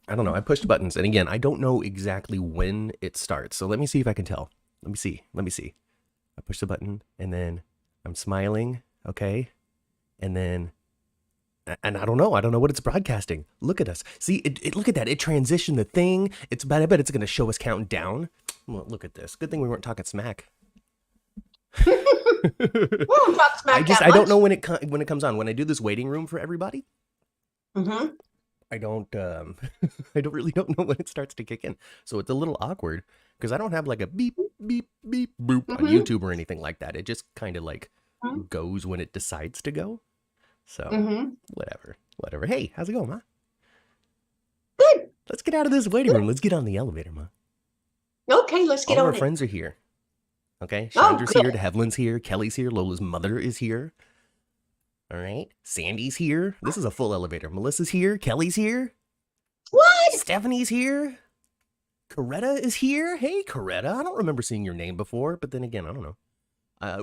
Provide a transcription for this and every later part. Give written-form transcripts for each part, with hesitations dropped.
I don't know. I pushed buttons, and again, I don't know exactly when it starts. So let me see if I can tell. Let me see. Let me see. I push the button, and then I'm smiling. Okay, and then, and I don't know. I don't know what it's broadcasting. Look at us. See, look at that. It transitioned the thing. It's bad. I bet it's gonna show us counting down. Well, look at this. Good thing we weren't talking smack. We don't talk smack that I don't much. know when it comes on. When I do this waiting room for everybody, Mm-hmm. I don't don't know when it starts to kick in. So it's a little awkward because I don't have like a beep beep beep boop on Mm-hmm. YouTube or anything like that. It just kind of like goes when it decides to go. So Mm-hmm. whatever. Hey, how's it going, Ma? Good. Let's get out of this waiting room. Let's get on the elevator, Ma. Okay, let's get All of our on it. friends are here. Okay, Oh, Chandra's good. here, Devlin's here, Kelly's here, Lola's mother is here. All right, Sandy's here. This is a full elevator. Melissa's here, Kelly's here, What? Stephanie's here. Coretta is here. Hey, Coretta. I don't remember seeing your name before, but then again, I don't know.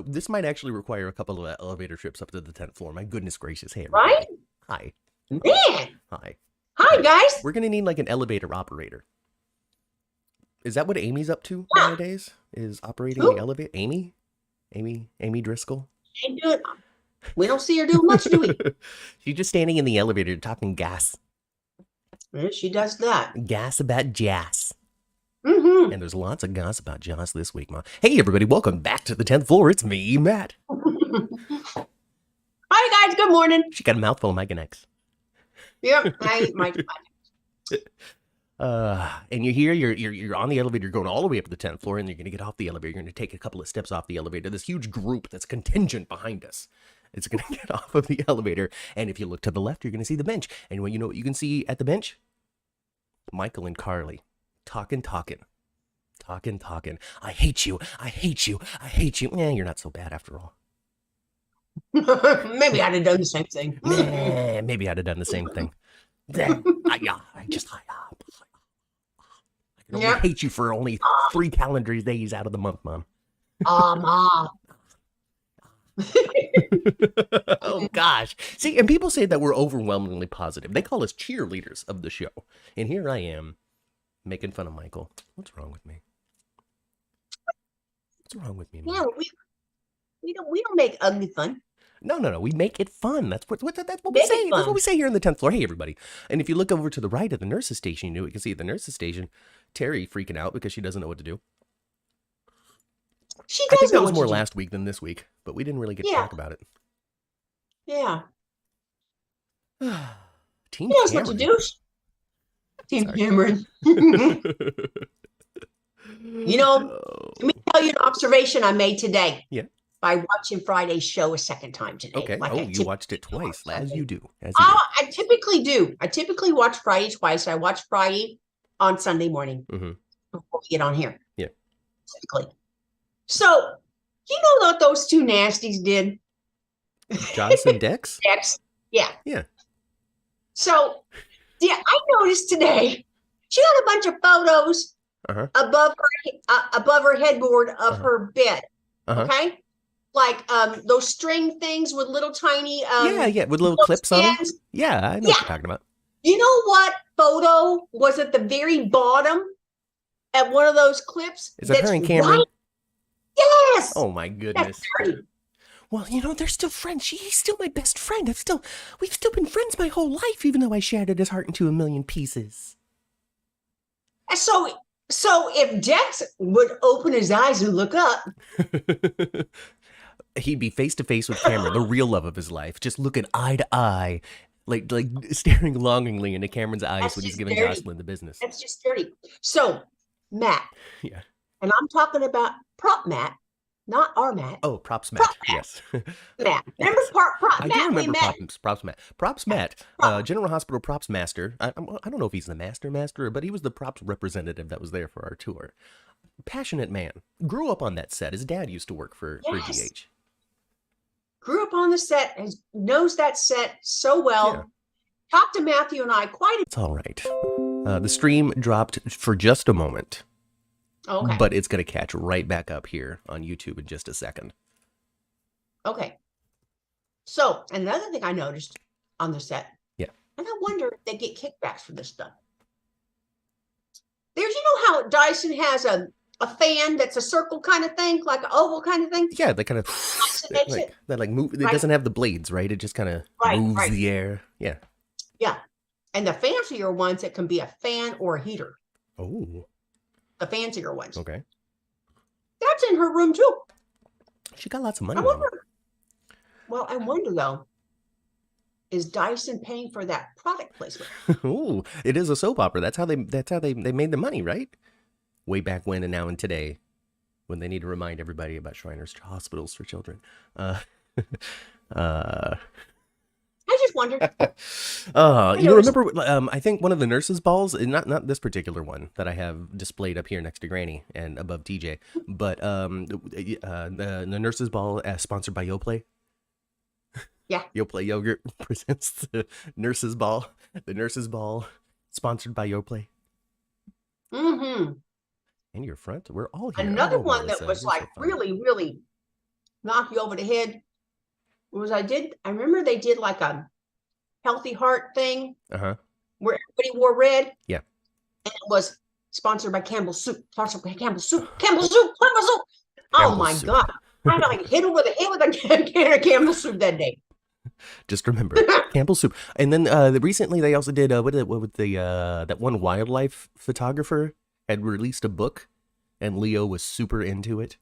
This might actually require a couple of elevator trips up to the 10th floor. My goodness gracious. Hey, everybody. Right? Hi. Man. Hi. Hi, guys. We're going to need like an elevator operator. Is that what Amy's up to nowadays? Is operating the elevator? Amy? Amy Driscoll? Ain't doing. We don't see her doing much, do we? She's just standing in the elevator talking gas. Yeah, she does that. Gas about jazz. Mm-hmm. And there's lots of gossip about Joss this week, Ma. Hey, everybody, welcome back to the 10th floor. It's me, Matt. Hi, guys. Good morning. She got a mouthful of Meganex. Yeah, I ate my. And you're here, you're on the elevator, you're going all the way up to the 10th floor, and you're going to get off the elevator. You're going to take a couple of steps off the elevator. This huge group that's contingent behind us. It's going to get off of the elevator. And if you look to the left, you're going to see the bench. And when you know what you can see at the bench? Michael and Carly. Talking. I hate you. Yeah, you're not so bad after all. Maybe I'd have done the same thing. Maybe I'd have done the same thing. I can only hate you for only 3 calendar days out of the month, Mom. Mom. Oh, gosh. See, and people say that we're overwhelmingly positive. They call us cheerleaders of the show. And here I am making fun of Michael. What's wrong with me? Mom? Yeah, we don't make ugly fun. No. We make it fun. That's what we say. That's what we say here in the 10th floor. Hey, everybody. And if you look over to the right of the nurse's station, you can see at the nurse's station, Terry freaking out because she doesn't know what to do. She I does think that know was what more to do. last week than this week, but we didn't really get to talk about it. Yeah. Team She knows Cameron. what to do. Team Cameron. You know, let me tell you an observation I made today. Yeah. By watching Friday's show a second time today. Okay. Like you watched it twice, as you do. I typically do. I typically watch Friday twice. I watch Friday on Sunday morning before we get on here. Yeah. Typically. So, you know what those two nasties did? Joss and Dex? Dex. Yeah. Yeah. So, yeah, I noticed today she got a bunch of photos above her headboard of her bed. Okay. Like those string things with little tiny with little clips on them. Yeah, I know what you're talking about. You know what photo was at the very bottom at one of those clips? Is that her and Cameron? Right? Yes. Oh my goodness. Well, they're still friends. He's still my best friend. We've still been friends my whole life, even though I shattered his heart into a million pieces. So if Dex would open his eyes and look up, he'd be face to face with Cameron, the real love of his life, just looking eye to eye, like staring longingly into Cameron's eyes when he's giving Jocelyn the business. That's just dirty. So, Matt. Yeah. And I'm talking about prop Matt, not our Matt. Oh, props Matt. Yes. Matt. Remember prop I Matt? I do remember props Matt. Props Matt, General Hospital props master. I don't know if he's the master, but he was the props representative that was there for our tour. Passionate man. Grew up on that set. His dad used to work for GH. Grew up on the set, knows that set so well. Yeah. Talked to Matthew and I quite a bit. It's all right. The stream dropped for just a moment. Okay. But it's going to catch right back up here on YouTube in just a second. Okay. So, another thing I noticed on the set. Yeah. And I wonder if they get kickbacks for this stuff. know how Dyson has a fan that's a circle kind of thing, like an oval kind of thing? Yeah, that kind of that move. It doesn't have the blades, right? It just kind of moves the air. Yeah. Yeah. And the fancier ones, it can be a fan or a heater. Oh. The fancier ones. Okay. That's in her room too. She got lots of money. Well, I wonder though, is Dyson paying for that product placement? Oh, it is a soap opera. That's how they made the money, right? Way back when and now and today, when they need to remind everybody about Shriners Hospitals for Children. I just wondered. You remember? I think one of the nurses' balls, not this particular one that I have displayed up here next to Granny and above TJ, but the nurses' ball, sponsored by Yoplait. Yeah, Yoplait yogurt presents the nurses' ball. The nurses' ball, sponsored by Yoplait. Mm-hmm. And your front, we're all here. Another one that was like really, really knock you over the head. I remember they did like a healthy heart thing where everybody wore red. Yeah. And it was sponsored by Campbell's Soup. Sponsored by Campbell's Soup. Campbell's Soup. Campbell's Soup. Oh my God. I like hit over the head with a can of Campbell's Soup that day. Just remember Campbell's Soup. And then recently they also did that one wildlife photographer had released a book and Leo was super into it.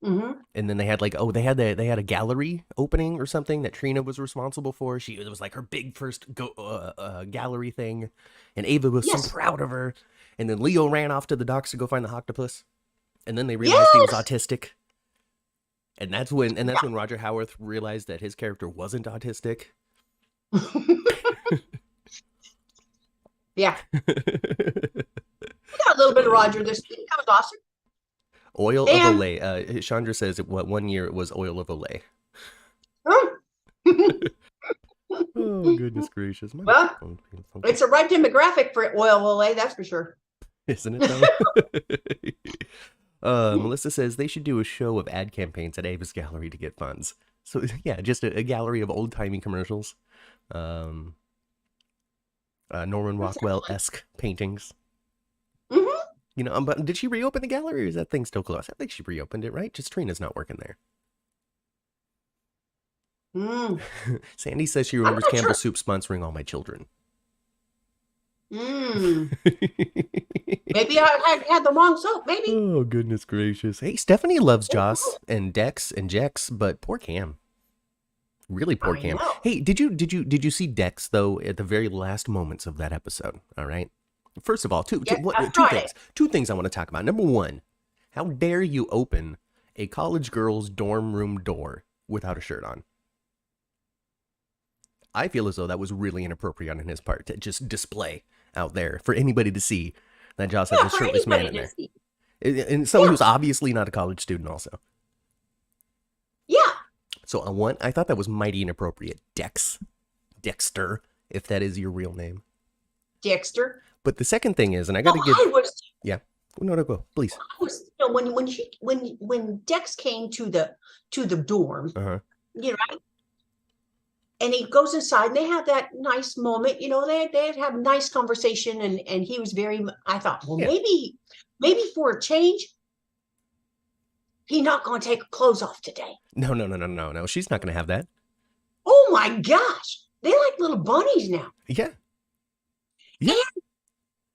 Mm-hmm. And then they had they had a gallery opening or something that Trina was responsible for. It was like her big first gallery thing, and Ava was so proud of her. And then Leo ran off to the docks to go find the octopus, and then they realized he was autistic. And that's when Roger Howarth realized that his character wasn't autistic. Yeah, we got a little bit of Roger this week. That was awesome. Oil of Olay. Chandra says what 1 year it was oil of Olay. Oh, goodness gracious. Well, it's a right demographic for oil of Olay, that's for sure. Isn't it though? Melissa says they should do a show of ad campaigns at Ava's gallery to get funds. So yeah, just a gallery of old-timey commercials. Norman Rockwell-esque paintings. Mm-hmm. You know, but did she reopen the gallery or is that thing still closed? I think she reopened it, right? Just Trina's not working there. Sandy says she remembers Campbell's Soup sponsoring all my children. Maybe I had the wrong soap, maybe. Oh, goodness gracious. Hey, Stephanie loves Joss and Dex and Jex, but poor Cam. Really poor Cam. Hey, did you see Dex though at the very last moments of that episode? All right. First of all, two things I want to talk about. Number one, how dare you open a college girl's dorm room door without a shirt on? I feel as though that was really inappropriate on his part to just display out there for anybody to see that Joss has a shirtless man in there. And someone who's obviously not a college student also. Yeah. So I thought that was mighty inappropriate. Dexter, if that is your real name. Dexter. But the second thing is, and I got to give... Yeah. No, go, please. When Dex came to the dorm, you know, right? And he goes inside and they have that nice moment, you know, they have a nice conversation and he was I thought, well, maybe for a change, he's not going to take her clothes off today. No. She's not going to have that. Oh my gosh. They're like little bunnies now. Yeah. And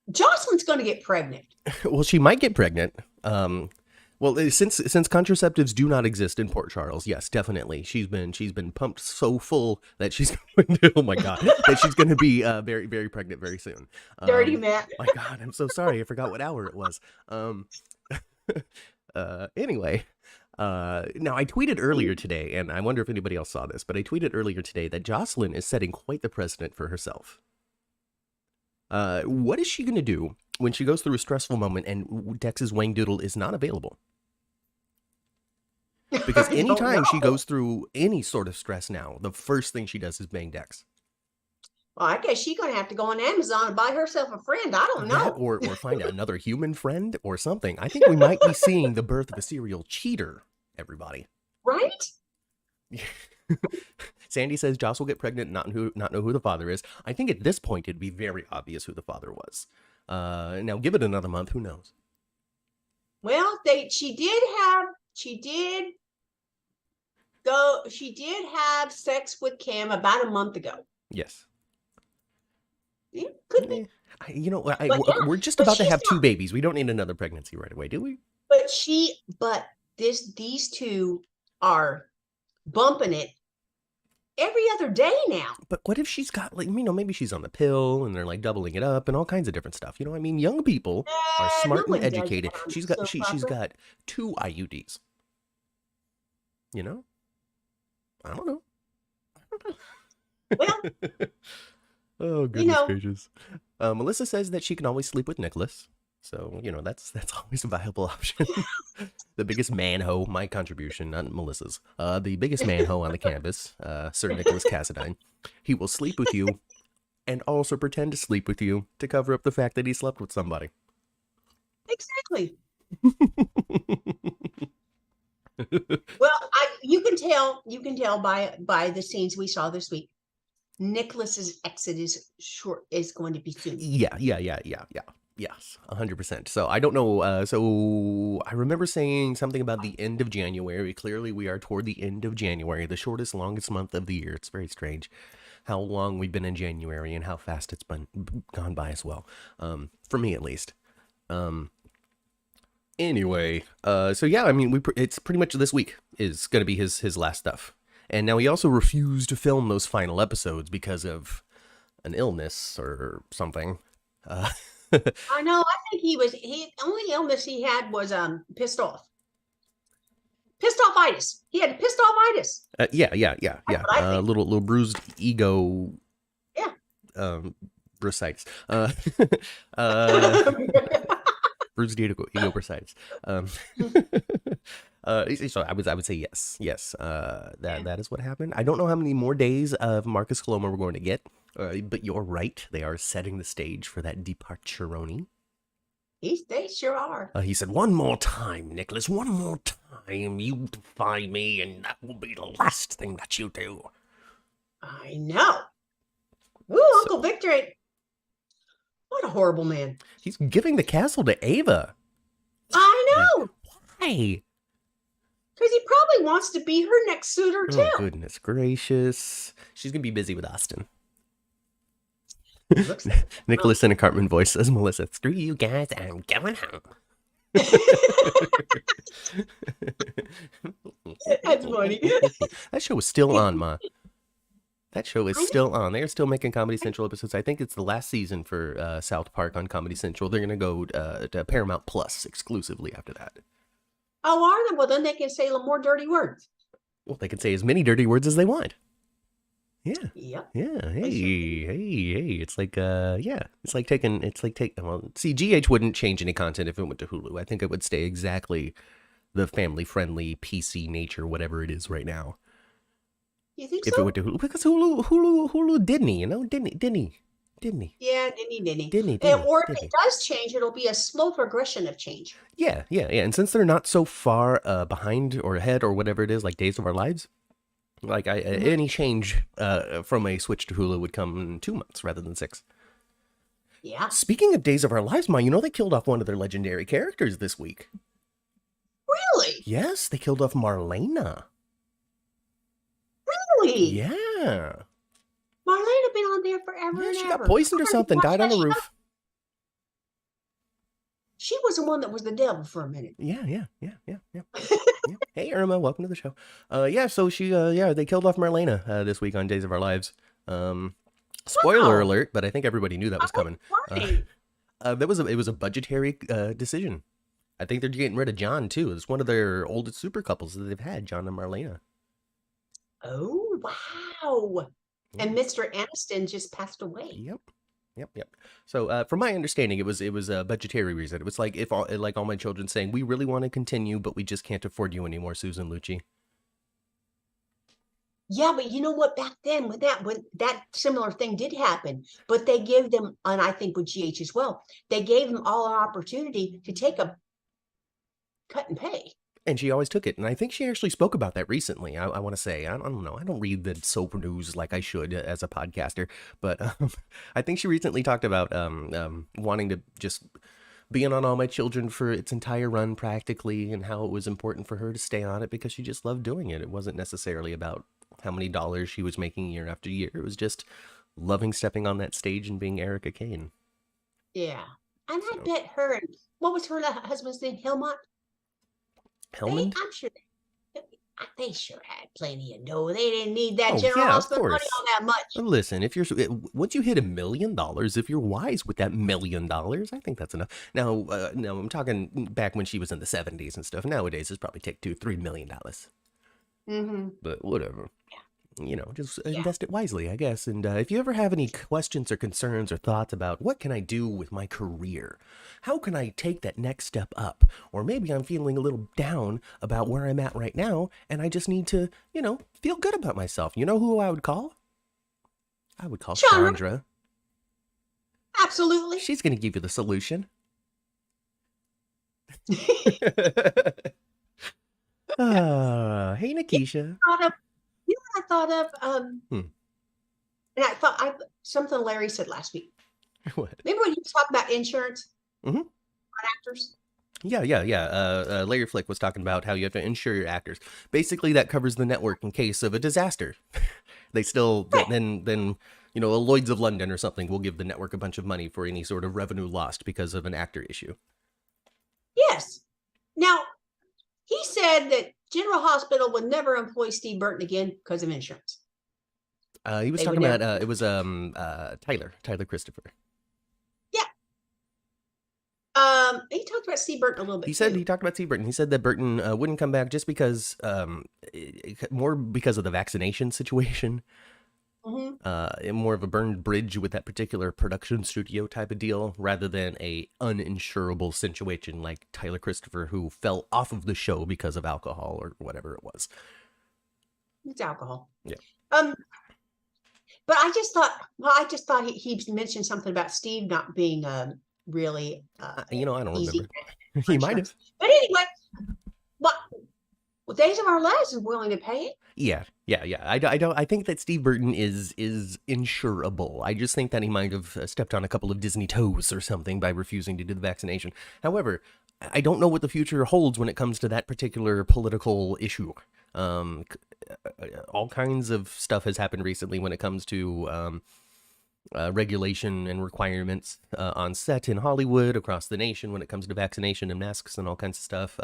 Jocelyn's going to get pregnant. Well, she might get pregnant. Well, since contraceptives do not exist in Port Charles, yes, definitely. She's been pumped so full that she's going to, oh my God, that she's going to be very, very pregnant very soon. Dirty Matt. My God, I'm so sorry. I forgot what hour it was. Anyway, now I tweeted earlier today, and I wonder if anybody else saw this, but I tweeted earlier today that Jocelyn is setting quite the precedent for herself. What is she going to do when she goes through a stressful moment and Dex's Wang Doodle is not available? Because anytime she goes through any sort of stress now, the first thing she does is bang Dex. Well, I guess she's going to have to go on Amazon and buy herself a friend. I don't know. Or find another human friend or something. I think we might be seeing the birth of a serial cheater, everybody. Right? Sandy says Joss will get pregnant and not know who the father is. I think at this point it'd be very obvious who the father was. Now give it another month. Who knows? Well, she did have sex with Cam about a month ago. Yes. Yeah, could be. We're just about to have 2 babies. We don't need another pregnancy right away, do we? But these two are bumping it every other day now. But what if she's got maybe she's on the pill and they're like doubling it up and all kinds of different stuff. Young people are smart and educated. She's got 2 IUDs. I don't know. Well, oh goodness gracious. Melissa says that she can always sleep with Nicholas. So, that's always a viable option. The biggest man-ho, my contribution, not Melissa's. The biggest man-ho on the campus, Sir Nicholas Cassadine. He will sleep with you and also pretend to sleep with you to cover up the fact that he slept with somebody. Exactly. Well, you can tell by the scenes we saw this week. Nicholas's exit is going to be soon. Yeah. Yes, 100%. So I don't know. So I remember saying something about the end of January. Clearly, we are toward the end of January, the shortest, longest month of the year. It's very strange how long we've been in January and how fast it's gone by as well. For me, at least. Anyway, so yeah, I mean, it's pretty much this week is going to be his last stuff. And now he also refused to film those final episodes because of an illness or something. I know. I think the only illness he had was pissed off. Pissed offitis. He had pissed offitis. Yeah. Little bruised ego. Yeah. Bursitis. Bruised ego bursitis. So I would say yes. That is what happened. I don't know how many more days of Marcus Coloma we're going to get. But you're right. They are setting the stage for that departure-oni. They sure are. He said, "One more time, Nicholas. One more time. You defy me, and that will be the last thing that you do." I know. Ooh, Uncle Victor. What a horrible man. He's giving the castle to Ava. I know. Why? Because he probably wants to be her next suitor, too. Oh, goodness gracious. She's going to be busy with Austin. Nicholas in a Cartman voice says, "Melissa, screw you guys, I'm going home." That's funny. That show is still on, Ma. That show is still on. They're still making Comedy Central episodes. I think it's the last season for South Park on Comedy Central. They're going to go to Paramount Plus exclusively after that. Oh, are they? Well, then they can say more dirty words. Well, they can say as many dirty words as they want. Yeah. Yep. Yeah. Hey. It's like, well, see, GH wouldn't change any content if it went to Hulu. I think it would stay exactly the family-friendly, PC nature, whatever it is right now. You think if so? It went to Hulu. Because Hulu didn't he? Didn't he? Yeah, didn't he? Or if it does change, it'll be a slow progression of change. Yeah. And since they're not so far behind or ahead or whatever it is, like Days of Our Lives, like any change from a switch to Hulu would come in 2 months rather than 6. Yeah. Speaking of Days of Our Lives, Ma, they killed off one of their legendary characters this week. Really? Yes, they killed off Marlena. Really? Yeah. Marlena been on there forever and she ever. got poisoned or something, died on the roof. She was the one that was the devil for a minute. Yeah. Hey, Irma, welcome to the show. So she, they killed off Marlena this week on Days of Our Lives. Spoiler alert, but I think everybody knew that was coming. It was a budgetary decision. I think they're getting rid of John too. It's one of their oldest super couples that they've had, John and Marlena. Oh, wow. And Mr. Aniston just passed away. Yep. So, from my understanding, it was a budgetary reason. It was like all my children saying, "We really want to continue, but we just can't afford you anymore, Susan Lucci." Yeah, but you know what? Back then, when that similar thing did happen, but they gave them, and I think with GH as well, they gave them all an opportunity to take a cut and pay. And she always took it. And I think she actually spoke about that recently. I want to say, I don't know. I don't read the soap news like I should as a podcaster. But I think she recently talked about wanting to just being on All My Children for its entire run practically, and how it was important for her to stay on it because she just loved doing it. It wasn't necessarily about how many dollars she was making year after year. It was just loving stepping on that stage and being Erica Kane. Yeah. And I bet her and what was her husband's name? Helmut? Helmut? I'm sure they sure had plenty of dough. They didn't need that General Hospital money all that much. Listen, if you're once you hit $1 million, if you're wise with that $1 million, I think that's enough. Now, I'm talking back when she was in the 70s and stuff. Nowadays, it's probably take $2-3 million. Mm-hmm. But whatever. Yeah. Just invest it wisely, I guess. And if you ever have any questions or concerns or thoughts about what can I do with my career? How can I take that next step up? Or maybe I'm feeling a little down about where I'm at right now, and I just need to, feel good about myself. You know who I would call? I would call Chandra. Absolutely. She's going to give you the solution. Hey, Nikisha. I thought of? And I thought something Larry said last week. What? Maybe when you talk about insurance on actors. Yeah. Larry Flick was talking about how you have to insure your actors. Basically, that covers the network in case of a disaster. They still then Lloyd's of London or something will give the network a bunch of money for any sort of revenue lost because of an actor issue. Yes. Now, he said that General Hospital would never employ Steve Burton again because of insurance. He was talking about it was Tyler Christopher. Yeah. He talked about Steve Burton a little bit. He talked about Steve Burton. He said that Burton wouldn't come back just because more because of the vaccination situation. More of a burned bridge with that particular production studio type of deal, rather than a uninsurable situation like Tyler Christopher, who fell off of the show because of alcohol or whatever it was. It's alcohol. Yeah. But I just thought he mentioned something about Steve not being really I don't easy. remember. He might have. But anyway, Days of Our Lives is willing to pay it. Yeah. I think that Steve Burton is insurable. I just think that he might have stepped on a couple of Disney toes or something by refusing to do the vaccination. However, I don't know what the future holds when it comes to that particular political issue. All kinds of stuff has happened recently when it comes to regulation and requirements on set in Hollywood, across the nation, when it comes to vaccination and masks and all kinds of stuff.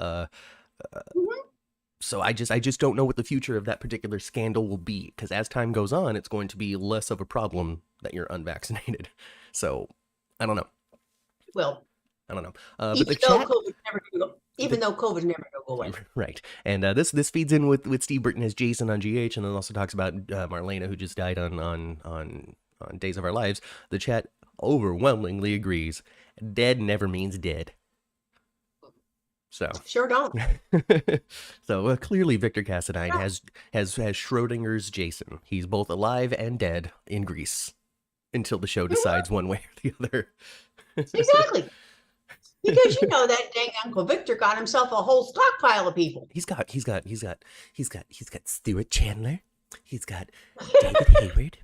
So I just don't know what the future of that particular scandal will be, because as time goes on, it's going to be less of a problem that you're unvaccinated. So I don't know. Well, I don't know. Even though COVID's never going to go away. Right. And this feeds in with Steve Burton as Jason on GH, and then also talks about Marlena, who just died on Days of Our Lives. The chat overwhelmingly agrees. Dead never means dead. So sure don't. So clearly Victor Cassadine has Schrodinger's Jason. He's both alive and dead in Greece until the show decides one way or the other. Exactly. Because that dang Uncle Victor got himself a whole stockpile of people. He's got Stuart Chandler. He's got David Hayward.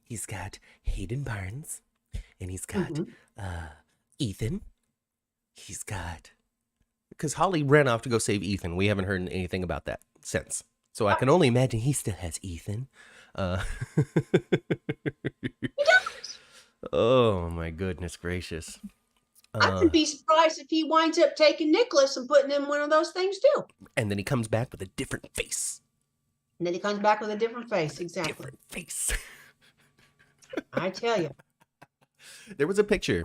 He's got Hayden Barnes, and he's got Ethan. He's got, because Holly ran off to go save Ethan. We haven't heard anything about that since. So I can only imagine he still has Ethan. Oh my goodness gracious. I wouldn't be surprised if he winds up taking Nicholas and putting him in one of those things too. And then he comes back with a different face. Exactly. Different face. I tell you. There was a picture.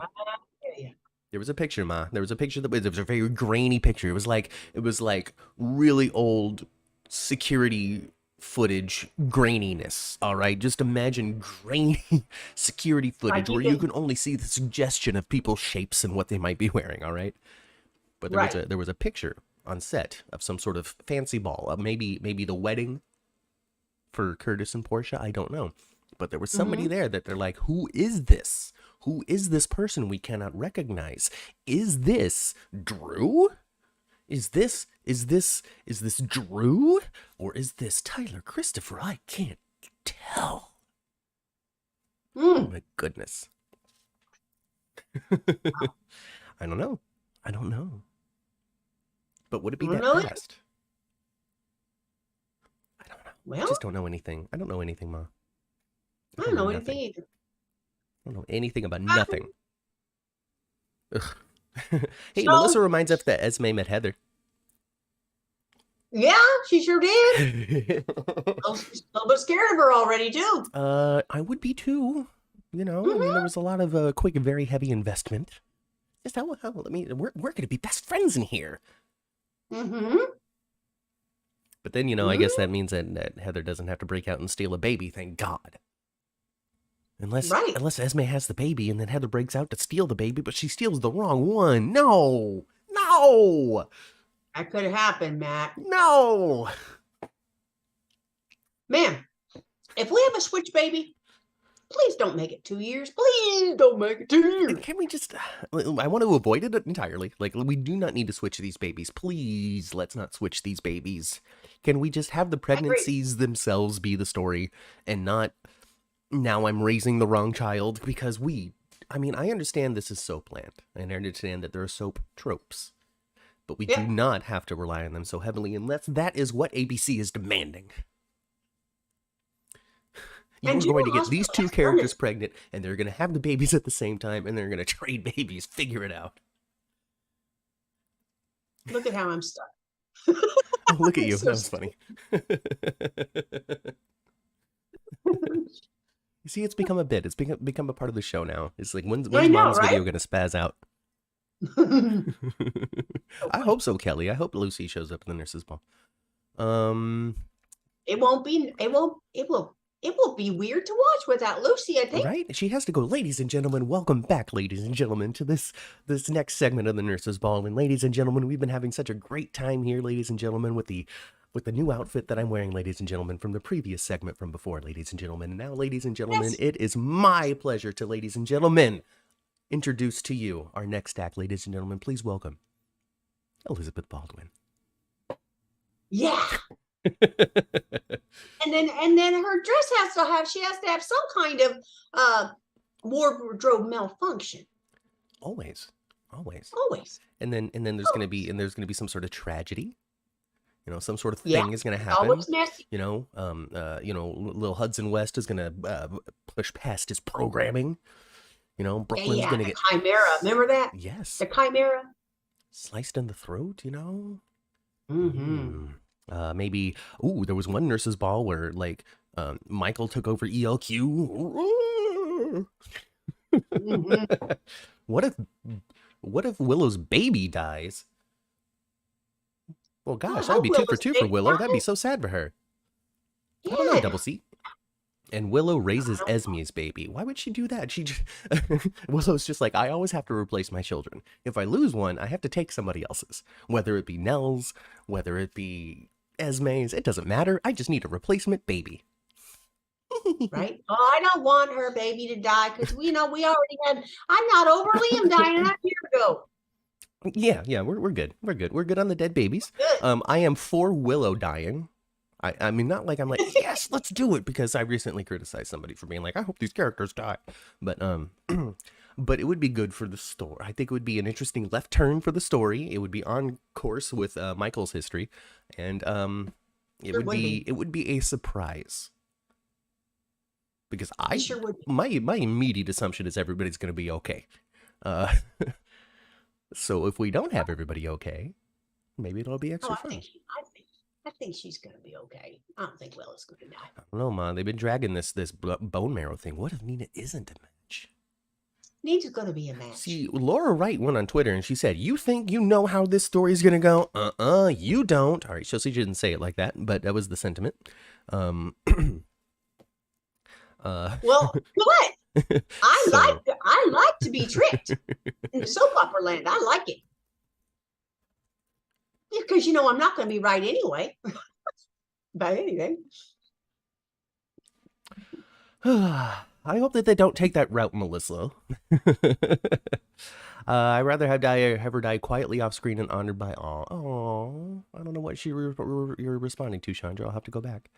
There was a picture, Ma. There was a picture that was a very grainy picture. It was like really old security footage graininess. All right, just imagine grainy security footage where you can only see the suggestion of people's shapes and what they might be wearing. All right, but there was a picture on set of some sort of fancy ball, maybe the wedding for Curtis and Portia. I don't know, but there was somebody there that they're like, who is this? Who is this person we cannot recognize? Is this Drew? Is this Drew or is this Tyler Christopher? I can't tell. Oh my goodness. I don't know. But would it be that fast? I don't know. Well, I just don't know anything. I don't know anything, Ma. I don't know anything either. I don't know anything about nothing. Ugh. Hey, Melissa reminds us that Esme met Heather. Yeah, she sure did. I was a little bit scared of her already, too. I would be, too. You know, I mean, there was a lot of quick and very heavy investment. Just how I mean, we're going to be best friends in here. But then, you know, I guess that means that Heather doesn't have to break out and steal a baby, thank God. Unless Esme has the baby and then Heather breaks out to steal the baby, but she steals the wrong one. No! That could have happened, Matt. No! Ma'am, if we have a switch baby, please don't make it 2 years. Please don't make it 2 years. Can we just... I want to avoid it entirely. Like, we do not need to switch these babies. Please, let's not switch these babies. Can we just have the pregnancies themselves be the story and not... Now I'm raising the wrong child? Because I mean, I understand this is soap land. And I understand that there are soap tropes. But we do not have to rely on them so heavily unless that is what ABC is demanding. You're going to get these two characters pregnant, and they're going to have the babies at the same time, and they're going to trade babies. Figure it out. Look at how I'm stuck. Look at you. That was funny. You see, it's become a bit. It's become a part of the show now. It's like, when's Mom's video going to spaz out? I hope so, Kelly. I hope Lucy shows up in the nurse's ball. It won't be. It will be weird to watch without Lucy, I think. Right? She has to go, ladies and gentlemen, welcome back, ladies and gentlemen, to this next segment of the Nurse's Ball. And ladies and gentlemen, we've been having such a great time here, ladies and gentlemen, with the new outfit that I'm wearing, ladies and gentlemen, from the previous segment from before, ladies and gentlemen. And now, ladies and gentlemen, it is my pleasure to, ladies and gentlemen, introduce to you our next act, ladies and gentlemen. Please welcome Elizabeth Baldwin. Yeah. and then her dress has to have some kind of wardrobe malfunction. Always. And then there's gonna be some sort of tragedy. You know, some sort of thing is gonna happen. Always messy. You know, little Hudson West is gonna push past his programming. You know, Brooklyn's gonna get Chimera. Remember that? Yes. The Chimera. Sliced in the throat, you know? Mm-hmm. Maybe, there was one nurse's ball where, like, Michael took over ELQ. Mm-hmm. What if Willow's baby dies? Well, gosh, that'd be 2 for 2 for Willow. That'd be so sad for her. I don't know, Double C. And Willow raises Esme's baby. Why would she do that? Willow's just like, I always have to replace my children. If I lose one, I have to take somebody else's. Whether it be Nell's, whether it be Esme's, it doesn't matter. I just need a replacement baby. Right? Oh, I don't want her baby to die because we already had. I'm not over Liam dying a year ago. Yeah, we're good. We're good. We're good on the dead babies. I am for Willow dying. I mean, not like I'm like, yes, let's do it, because I recently criticized somebody for being like, I hope these characters die. But but it would be good for the story. I think it would be an interesting left turn for the story. It would be on course with Michael's history, and it would be a surprise. Because my immediate assumption is everybody's going to be okay. So if we don't have everybody okay, maybe it'll be extra fun. I think she's going to be okay. I don't think Willow's going to die. I don't know, Ma. They've been dragging this bone marrow thing. What if Nina isn't a match? Nina's going to be a match. See, Laura Wright went on Twitter and she said, you think you know how this story's going to go? You don't. All right, so she didn't say it like that, but that was the sentiment. Well, what? I like to be tricked in the soap opera land. I like it. Because, I'm not going to be right anyway. About anything. I hope that they don't take that route, Melissa. I'd rather have her die quietly off screen and honored by all. Oh, I don't know what you're responding to, Chandra. I'll have to go back.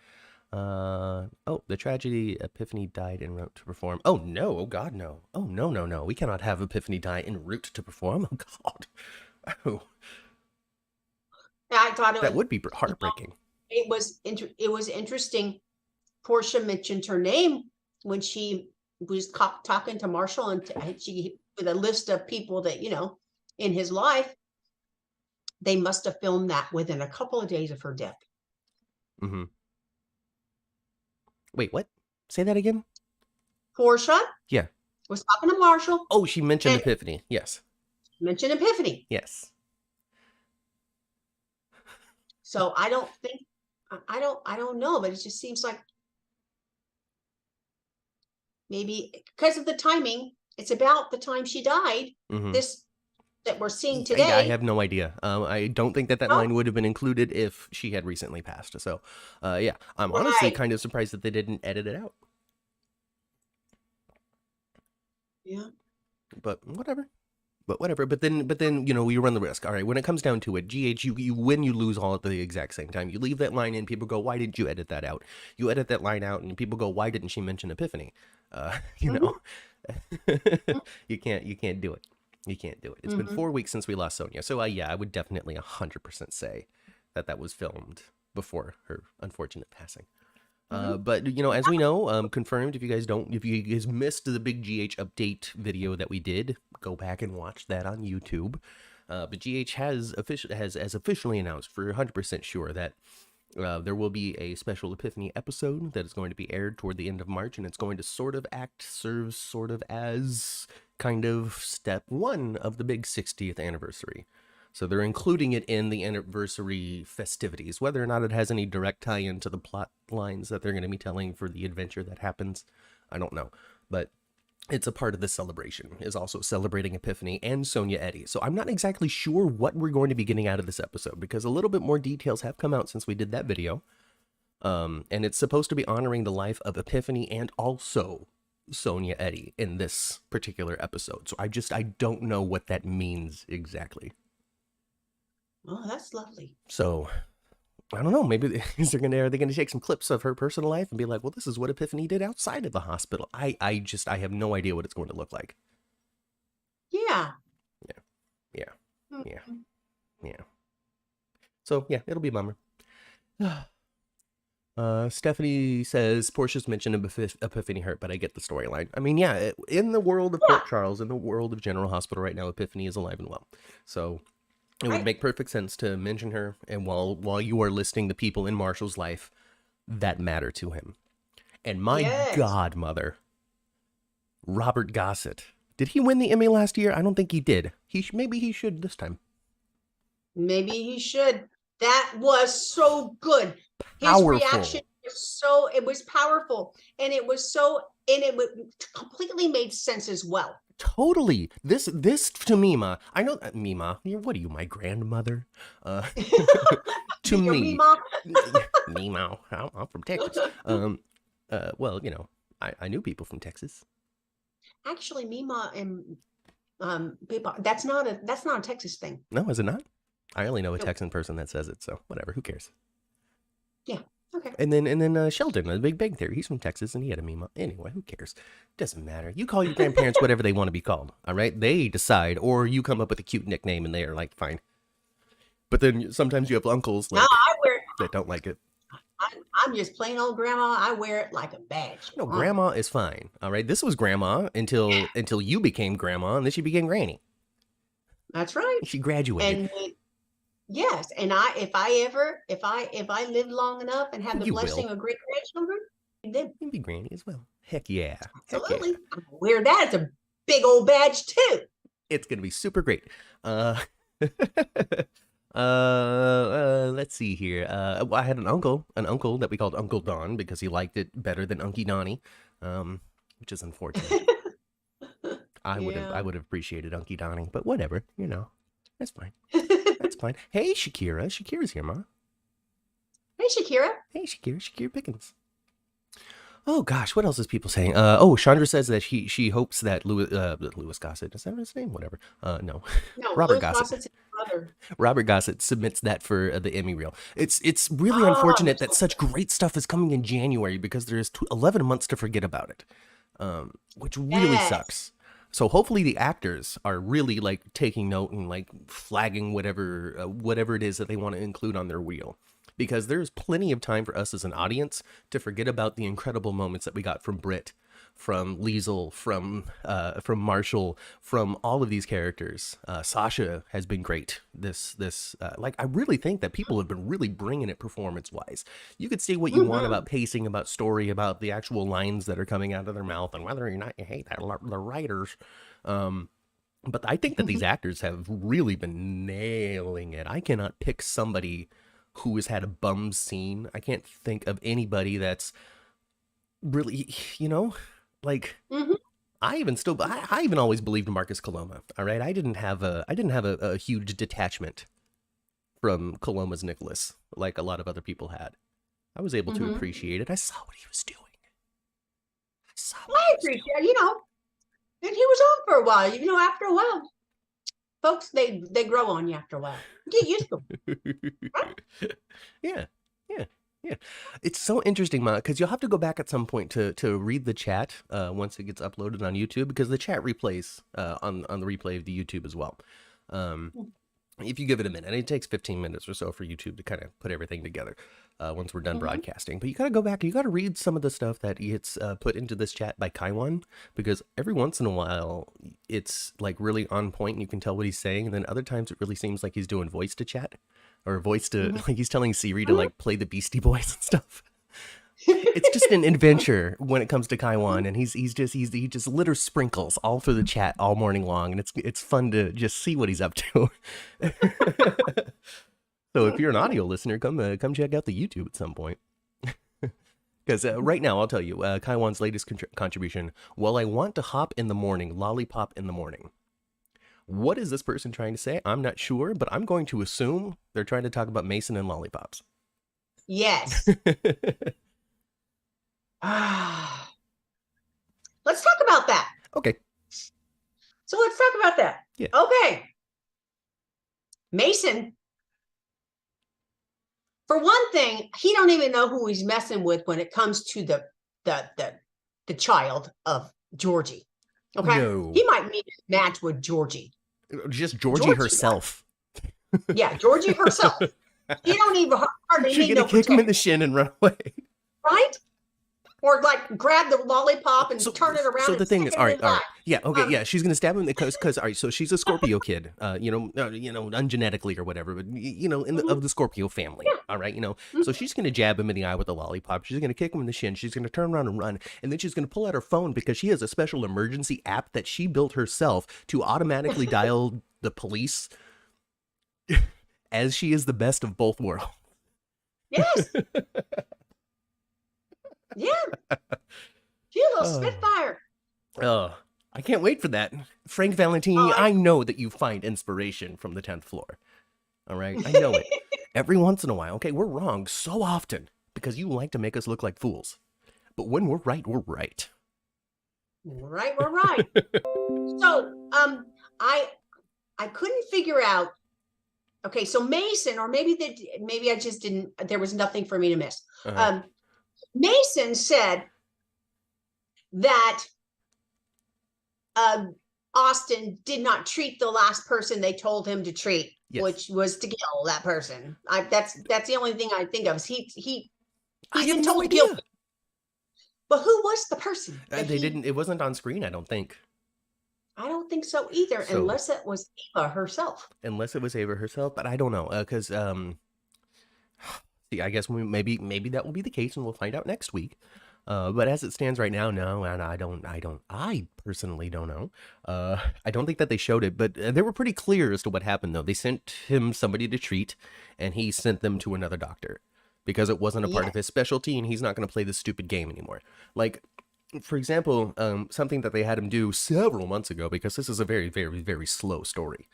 Oh, the tragedy. Epiphany died en route to perform. Oh no! Oh God, no! Oh no, no, no! We cannot have Epiphany die en route to perform. Oh God! Oh, I thought that would be heartbreaking. It was interesting. Portia mentioned her name when she was talking to Marshall, and she with a list of people that in his life. They must have filmed that within a couple of days of her death. Mm-hmm. Wait, what? Say that again. Portia. Yeah. Was talking to Marshall. Oh, she mentioned Epiphany. Yes. Mentioned Epiphany. Yes. So I don't know, but it just seems like maybe because of the timing, it's about the time she died. Mm-hmm. This that we're seeing today. I have no idea. I don't think that line would have been included if she had recently passed. So, yeah, I'm honestly kind of surprised that they didn't edit it out. Yeah. But whatever. But then you run the risk. All right, when it comes down to it, GH, you win, you lose all at the exact same time. You leave that line in, people go, why didn't you edit that out? You edit that line out, and people go, why didn't she mention Epiphany? You can't do it. You can't do it. It's been 4 weeks since we lost Sonia. So, yeah, I would definitely 100% say that was filmed before her unfortunate passing. But, as we know, confirmed, if you guys missed the big GH update video that we did, go back and watch that on YouTube. But GH has officially announced for 100% sure that there will be a special Epiphany episode that is going to be aired toward the end of March, and it's going to serve sort of as kind of step 1 of the big 60th anniversary. So they're including it in the anniversary festivities. Whether or not it has any direct tie-in to the plot lines that they're going to be telling for the adventure that happens, I don't know. But it's a part of the celebration, is also celebrating Epiphany and Sonia Eddy. So I'm not exactly sure what we're going to be getting out of this episode, because a little bit more details have come out since we did that video. And it's supposed to be honoring the life of Epiphany and also Sonia Eddy in this particular episode. So I don't know what that means exactly. Oh, that's lovely. So I don't know. Maybe are they going to take some clips of her personal life and be like, well, this is what Epiphany did outside of the hospital. I have no idea what it's going to look like. Yeah. So yeah, it'll be a bummer. Stephanie says Portia's mention of Epiphany hurt, but I get the storyline. I mean, yeah, in the world of Port Charles, in the world of General Hospital right now, Epiphany is alive and well. So it would make perfect sense to mention her, and while you are listing the people in Marshall's life that matter to him. And my godmother, Robert Gossett. Did he win the Emmy last year? I don't think he did. Maybe he should this time. Maybe he should. That was so good. Powerful. His reaction was powerful, and it completely made sense as well. Totally. This to Mima. I know that Mima. What are you, my grandmother? To me, Mima. I'm from Texas. Well, I knew people from Texas. Actually, Mima and people. That's not a Texas thing. No, is it not? I only know a Texan person that says it. So whatever. Who cares? Yeah. Okay. And then Sheldon, the Big Bang Theory, he's from Texas, and he had a Mima. Anyway, who cares? Doesn't matter. You call your grandparents whatever they want to be called, all right? They decide, or you come up with a cute nickname, and they are like, fine. But then sometimes you have uncles that don't like it. I'm just plain old grandma. I wear it like a badge. No, grandma is fine, all right? This was grandma until you became grandma, and then she became granny. That's right. She graduated. And yes, and if I live long enough and have the blessing of great grandchildren, then you'll be granny as well. Heck yeah. Absolutely. Heck yeah. I'm wear that. It's a big old badge too. It's gonna be super great. Let's see here. I had an uncle that we called Uncle Don because he liked it better than Unky Donnie, which is unfortunate. I would have appreciated Unky Donnie, but whatever, that's fine. That's fine. Hey, Shakira. Shakira's here, Ma. Hey, Shakira. Hey, Shakira. Shakira Pickens. Oh gosh, what else is people saying? Oh, Chandra says that she hopes that Louis Gossett, is that his name? Whatever. No, No, Robert Louis Gossett. Gossett's his brother. Robert Gossett submits that for the Emmy reel. It's really Oh, unfortunate that such great stuff is coming in January because there's 11 months to forget about it, which really yes. sucks. So hopefully the actors are really like taking note and like flagging whatever it is that they want to include on their reel, because there's plenty of time for us as an audience to forget about the incredible moments that we got from Britt, from Liesel, from Marshall, from all of these characters. Sasha has been great. Like, I really think that people have been really bringing it performance wise. You could say what you want about pacing, about story, about the actual lines that are coming out of their mouth, and whether or not you hate that the writers. But I think that these actors have really been nailing it. I cannot pick somebody who has had a bum scene. I can't think of anybody that's really, like, I even always believed Marcus Coloma. All right, I didn't have a huge detachment from Coloma's Nicholas like a lot of other people had. I was able to appreciate it. I saw what he was doing. I appreciate it, and he was on for a while. After a while, folks, they grow on you after a while. Get used to them. Right? Yeah. It's so interesting, Ma, because you'll have to go back at some point to read the chat once it gets uploaded on YouTube, because the chat replays on the replay of the YouTube as well. If you give it a minute, it takes 15 minutes or so for YouTube to kind of put everything together once we're done broadcasting. But you got to go back, you got to read some of the stuff that gets put into this chat by Kaiwan, because every once in a while it's like really on point and you can tell what he's saying, and then other times it really seems like he's doing voice to chat, or voice to like he's telling Siri to like play the Beastie Boys and stuff. It's just an adventure when it comes to Kaiwan, and he just litters sprinkles all through the chat all morning long, and it's fun to just see what he's up to. So if you're an audio listener, come check out the YouTube at some point. Because right now, I'll tell you, Kaiwan's latest contribution. Well, I want to hop in the morning, lollipop in the morning. What is this person trying to say? I'm not sure, but I'm going to assume they're trying to talk about Mason and lollipops. Yes. Let's talk about that. Okay. So let's talk about that. Yeah. Okay. Mason, for one thing, he don't even know who he's messing with when it comes to the child of Georgie. Okay. No. He might meet a match with Georgie. Just Georgie herself. Yeah, Georgie herself. He don't even hardly She's need gonna kick him in the shin and run away. Right? Or like grab the lollipop and turn it around. So the thing is, all right. Yeah, okay, yeah. She's gonna stab him because all right. So she's a Scorpio kid, ungenetically or whatever, but of the Scorpio family. Yeah. All right, So she's gonna jab him in the eye with the lollipop. She's gonna kick him in the shin. She's gonna turn around and run, and then she's gonna pull out her phone because she has a special emergency app that she built herself to automatically dial the police, as she is the best of both worlds. Yes. Yeah. She's a little spitfire. Oh, I can't wait for that. Frank Valentini, I know that you find inspiration from the 10th floor. All right? I know it. Every once in a while. Okay, we're wrong so often because you like to make us look like fools. But when we're right, we're right. We're right. So, I couldn't figure out. Okay, so Mason, or maybe I just didn't, there was nothing for me to miss. Mason said that Austin did not treat the last person they told him to treat, which was to kill that person. That's the only thing I think of. He's been told guilty. But who was the person? It wasn't on screen, I don't think. I don't think so either, unless it was Ava herself. But I don't know, because I guess maybe that will be the case, and we'll find out next week. But as it stands right now, no, and I personally don't know. I don't think that they showed it, but they were pretty clear as to what happened, though. They sent him somebody to treat, and he sent them to another doctor because it wasn't a part of his specialty, and he's not going to play this stupid game anymore. Like, for example, something that they had him do several months ago, because this is a very, very, very slow story.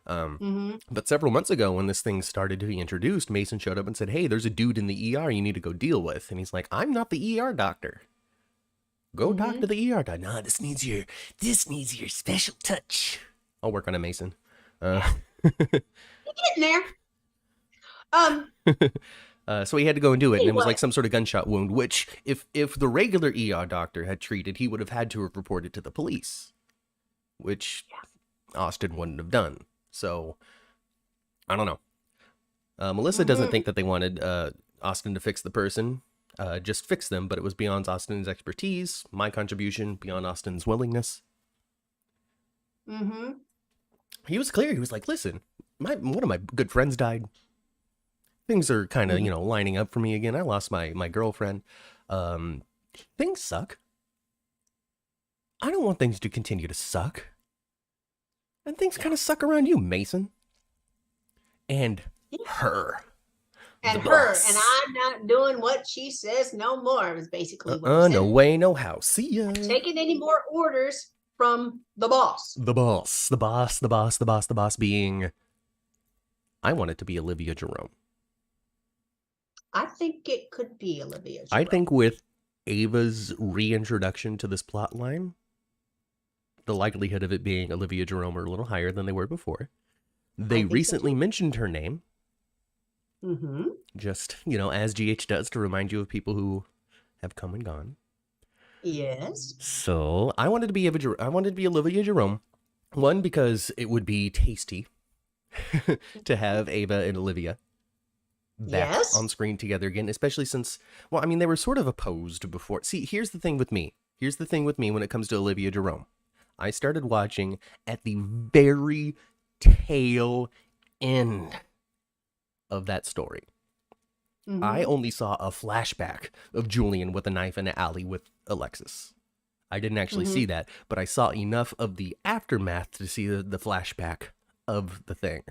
But several months ago, when this thing started to be introduced, Mason showed up and said, hey, there's a dude in the ER you need to go deal with. And he's like, I'm not the ER doctor. Go talk to the ER guy. Nah, this needs your special touch. I'll work on it, Mason. You're getting there. So he had to go and do it, and it was like some sort of gunshot wound, which if the regular ER doctor had treated, he would have had to have reported to the police, which Austin wouldn't have done. So, I don't know. Melissa doesn't think that they wanted Austin to fix the person, just fix them, but it was beyond Austin's expertise, my contribution, beyond Austin's willingness. He was clear. He was like, listen, one of my good friends died. Things are kind of, lining up for me again. I lost my girlfriend. Things suck. I don't want things to continue to suck. And things kind of suck around you, Mason. And her. And her. And I'm not doing what she says no more, is basically what no way, no how. See ya. Taking any more orders from the boss. The boss being... I want it to be Olivia Jerome. I think it could be Olivia Jerome. I think with Ava's reintroduction to this plot line, the likelihood of it being Olivia Jerome are a little higher than they were before. They recently mentioned her name. Just, as GH does, to remind you of people who have come and gone. Yes. So I wanted to be Olivia Jerome. One, because it would be tasty to have Ava and Olivia back on screen together again, especially since, they were sort of opposed before. See, here's the thing with me when it comes to Olivia Jerome. I started watching at the very tail end of that story. I only saw a flashback of Julian with a knife in an alley with Alexis. I didn't actually see that, but I saw enough of the aftermath to see the flashback of the thing.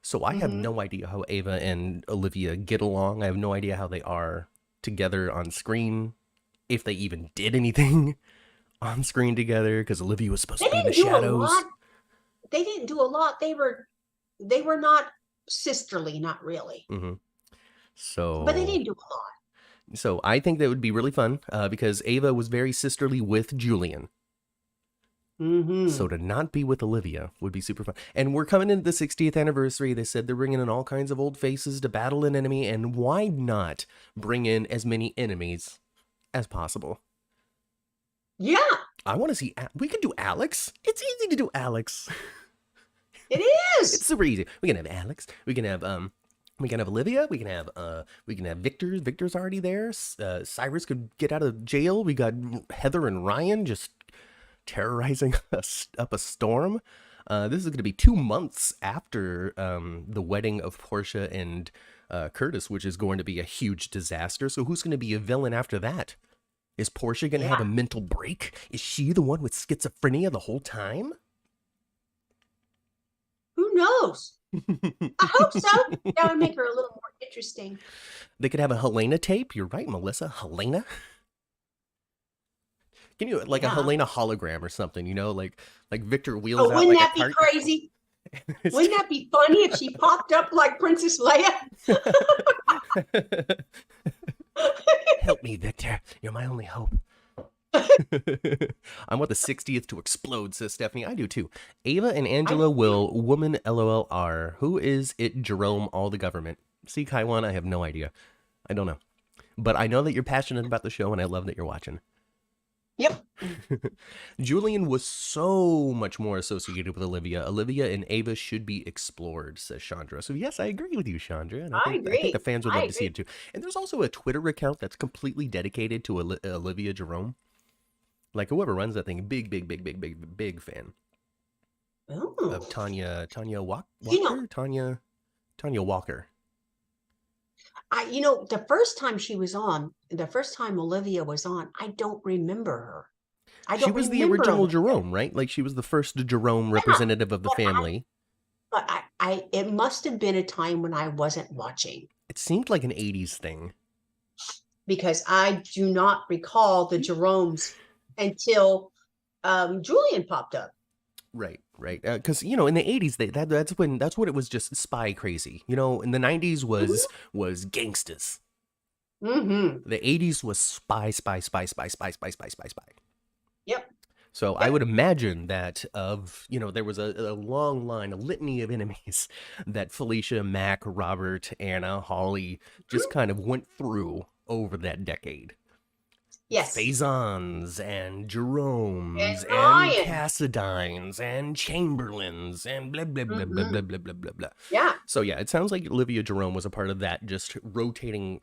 So I have no idea how Ava and Olivia get along. I have no idea how they are together on screen, if they even did anything on screen together, because Olivia was supposed to be in the shadows. They didn't do a lot. They were not sisterly, not really. But they didn't do a lot. So I think that would be really fun, because Ava was very sisterly with Julian. So to not be with Olivia would be super fun. And we're coming into the 60th anniversary. They said they're bringing in all kinds of old faces to battle an enemy. And why not bring in as many enemies as possible? Yeah. I want to see... We can do Alex. It's easy to do Alex. It is. It's super easy. We can have Alex. We can have Olivia. We can have Victor. Victor's already there. Cyrus could get out of jail. We got Heather and Ryan just terrorizing us up a storm. This is going to be 2 months after the wedding of Portia and Curtis, which is going to be a huge disaster. So who's going to be a villain after that? Is Portia going to have a mental break? Is she the one with schizophrenia the whole time? Who knows? I hope so. That would make her a little more interesting. They could have a Helena tape. You're right, Melissa. Helena. Can you a Helena hologram or something? Like Victor wheels out. Wouldn't that be crazy? Wouldn't that be funny if she popped up like Princess Leia? Help me, Victor. You're my only hope. I want the 60th to explode, says Stephanie. I do too. Ava and Angela will woman LOLR. Who is it, Jerome, all the government? See, Kaiwan, I have no idea. I don't know. But I know that you're passionate about the show, and I love that you're watching. Yep. Julian was so much more associated with Olivia. Olivia and Ava should be explored, says Chandra. So yes, I agree with you, Chandra. And I think the fans would love to see it too. And there's also a Twitter account that's completely dedicated to Olivia Jerome. Like whoever runs that thing, big fan. Ooh. Of Tanya Walker? Tanya Walker. The first time Olivia was on, I don't remember her. She was the original Jerome, right? Like she was the first Jerome representative of the family. But it must have been a time when I wasn't watching. It seemed like an 80s thing. Because I do not recall the Jeromes until Julian popped up. Right. Because in the 80s, that's what it was, just spy crazy. In the 90s was gangsters. The 80s was spy. So I would imagine that there was a long line, a litany of enemies that Felicia, Mac, Robert, Anna, Holly just kind of went through over that decade. Yes. Faisans and Jeromes And and Ryan. Cassadines and Chamberlains and blah, blah, blah, blah, blah, blah, blah, blah, blah. Yeah. So, yeah, it sounds like Olivia Jerome was a part of that just rotating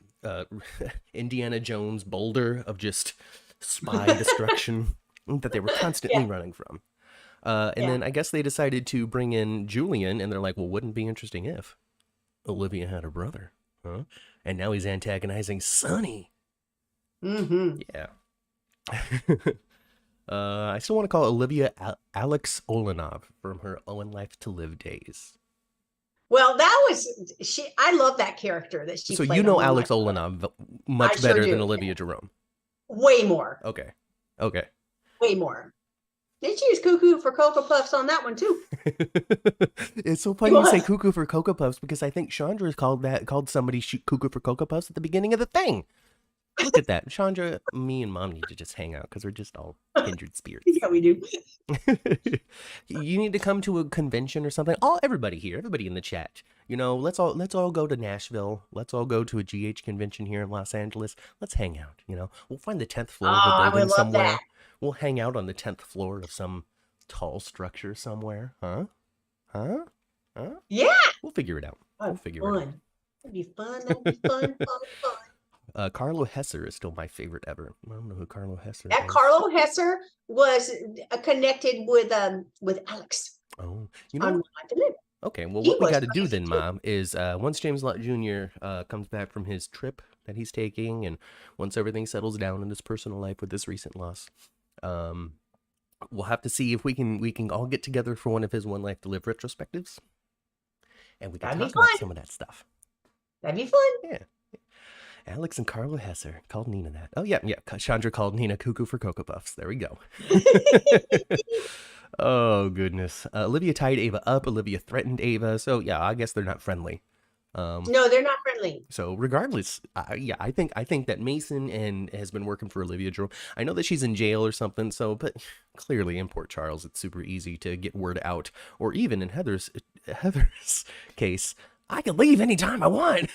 Indiana Jones boulder of just spy destruction that they were constantly running from. And then I guess they decided to bring in Julian, and they're like, well, wouldn't it be interesting if Olivia had a brother? Huh? And now he's antagonizing Sonny. Mm-hmm. Yeah. I still want to call Olivia Alex Olenov from her One Life to Live days. Well, that was she. I love that character that she. So played you know Alex Olenov much better than Olivia Jerome. Way more. Okay. Way more. Did she use Cuckoo for Cocoa Puffs on that one too? It's so funny you say Cuckoo for Cocoa Puffs because I think Chandra called somebody Cuckoo for Cocoa Puffs at the beginning of the thing. Look at that. Chandra, me and Mom need to just hang out because we're just all kindred spirits. Yeah, we do. You need to come to a convention or something. Everybody here, everybody in the chat. Let's all go to Nashville. Let's all go to a GH convention here in Los Angeles. Let's hang out, We'll find the 10th floor of a building somewhere. That. We'll hang out on the 10th floor of some tall structure somewhere. Huh? Yeah. We'll figure it out. That'd be fun. That'd be fun. Carlo Hesser is still my favorite ever. I don't know who Carlo Hesser is. Carlo Hesser was connected with Alex. Oh, okay, well, what we got to do then, Mom, is once James Lott Jr. Comes back from his trip that he's taking, and once everything settles down in his personal life with this recent loss, we'll have to see if we can all get together for one of his One Life to Live retrospectives, and we can talk about some of that stuff. That'd be fun. Yeah. Alex and Carlo Hesser called Nina that. Oh, yeah. Chandra called Nina Cuckoo for Cocoa Puffs. There we go. Oh, goodness. Olivia tied Ava up. Olivia threatened Ava. So, yeah, I guess they're not friendly. No, they're not friendly. So, regardless, I think that Mason has been working for Olivia Jerome. I know that she's in jail or something, but clearly in Port Charles, it's super easy to get word out. Or even in Heather's case, I can leave anytime I want.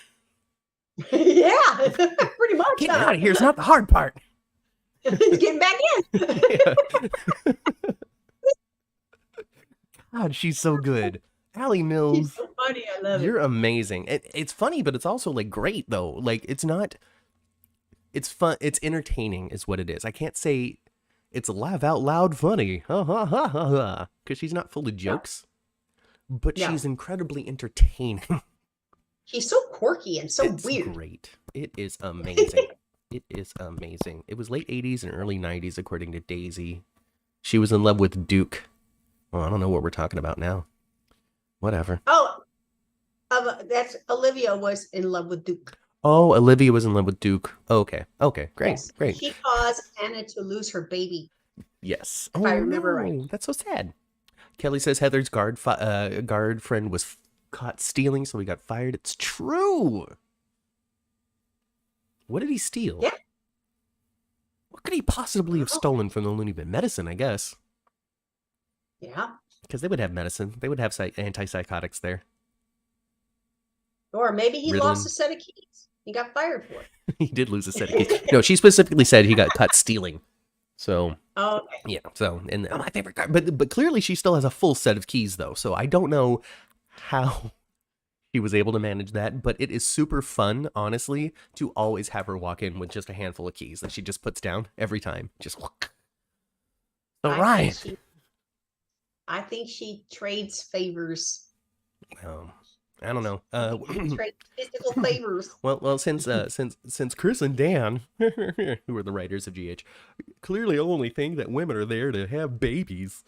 Yeah, pretty much. Getting out of here is not the hard part. Getting back in. God, she's so good. Allie Mills. She's so funny. I love it. You're amazing. It's funny, but it's also like great though. Like it's fun. It's entertaining is what it is. I can't say it's laugh out loud funny. Because she's not full of jokes, but she's incredibly entertaining. She's so quirky and so weird. Great. It is amazing. It is amazing. It was late 80s and early 90s, according to Daisy. She was in love with Duke. Well, I don't know what we're talking about now. Whatever. Oh, that's Olivia was in love with Duke. Oh, Olivia was in love with Duke. Okay. Great. Yes. Great. She caused Anna to lose her baby. Yes. If I remember right. That's so sad. Kelly says Heather's guard friend was caught stealing, so he got fired. It's true. What did he steal? Yeah. What could he possibly have stolen from the loony bin? Medicine, I guess. Yeah. Because they would have medicine. They would have antipsychotics there. Or maybe he lost a set of keys. He got fired for it. He did lose a set of keys. No, she specifically said he got caught stealing. So, okay. Yeah. So, and my favorite card, but clearly she still has a full set of keys though. So I don't know how he was able to manage that, but it is super fun, honestly, to always have her walk in with just a handful of keys that she just puts down every time. Just walk. All right. I think she trades favors. I don't know. Trade physical favors. Well, since Chris and Dan, who are the writers of GH, clearly only think that women are there to have babies,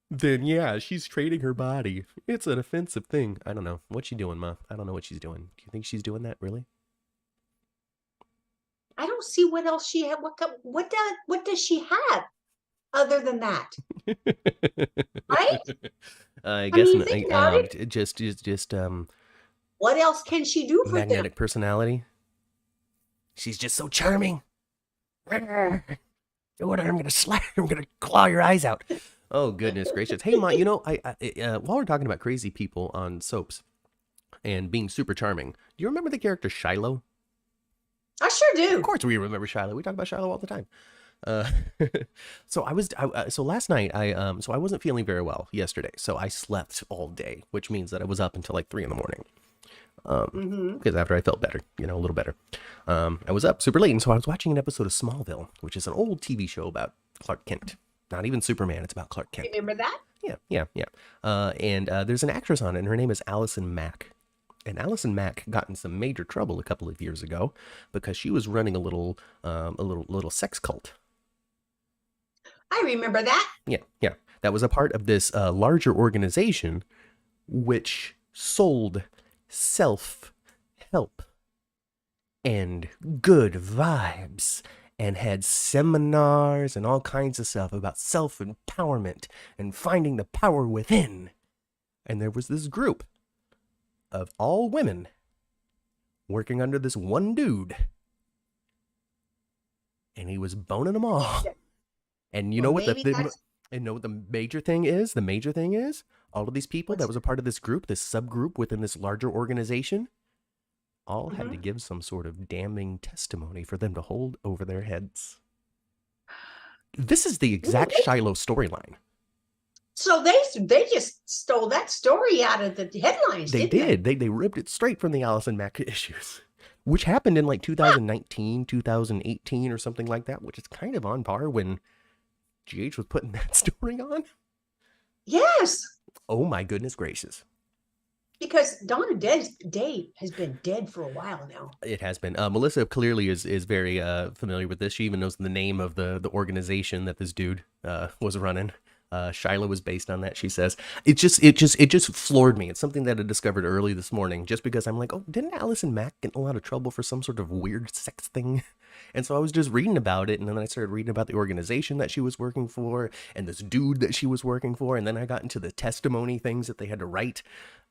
then yeah, she's trading her body. It's an offensive thing. I don't know. What's she doing, Ma? I don't know what she's doing. Do you think she's doing that, really? I don't see what else she had. What does she have other than that? Right? I guess just what else can she do for magnetic them? Personality. She's just so charming. Or I'm gonna slap. I'm gonna claw your eyes out. Oh goodness gracious! Hey, Ma, while we're talking about crazy people on soaps and being super charming, do you remember the character Shiloh? I sure do. Of course, we remember Shiloh. We talk about Shiloh all the time. Uh, so last night so I wasn't feeling very well yesterday, so I slept all day, which means that I was up until like 3 a.m. Because after I felt better, a little better, I was up super late, and so I was watching an episode of Smallville, which is an old TV show about Clark Kent. Not even Superman, it's about Clark Kent. Remember that? Yeah. And there's an actress on it, and her name is Allison Mack. And Allison Mack got in some major trouble a couple of years ago because she was running a little sex cult. I remember that. Yeah. That was a part of this larger organization which sold self-help and good vibes and had seminars and all kinds of stuff about self-empowerment and finding the power within. And there was this group of all women working under this one dude. And he was boning them all. And you know what the major thing is? The major thing is all of these people that was a part of this group, this subgroup within this larger organization, all had to give some sort of damning testimony for them to hold over their heads. This is the exact Shiloh storyline. So they just stole that story out of the headlines. They did. They ripped it straight from the Allison Mack issues, which happened in like 2019, 2018 or something like that, which is kind of on par when GH was putting that story on. Yes. Oh my goodness gracious. Because Donna Day has been dead for a while now. It has been. Melissa clearly is very familiar with this. She even knows the name of the organization that this dude was running. Shiloh was based on that, she says. It just floored me. It's something that I discovered early this morning, just because I'm like, oh, didn't Allison Mack get in a lot of trouble for some sort of weird sex thing? And so I was just reading about it, and then I started reading about the organization that she was working for, and this dude that she was working for, and then I got into the testimony things that they had to write,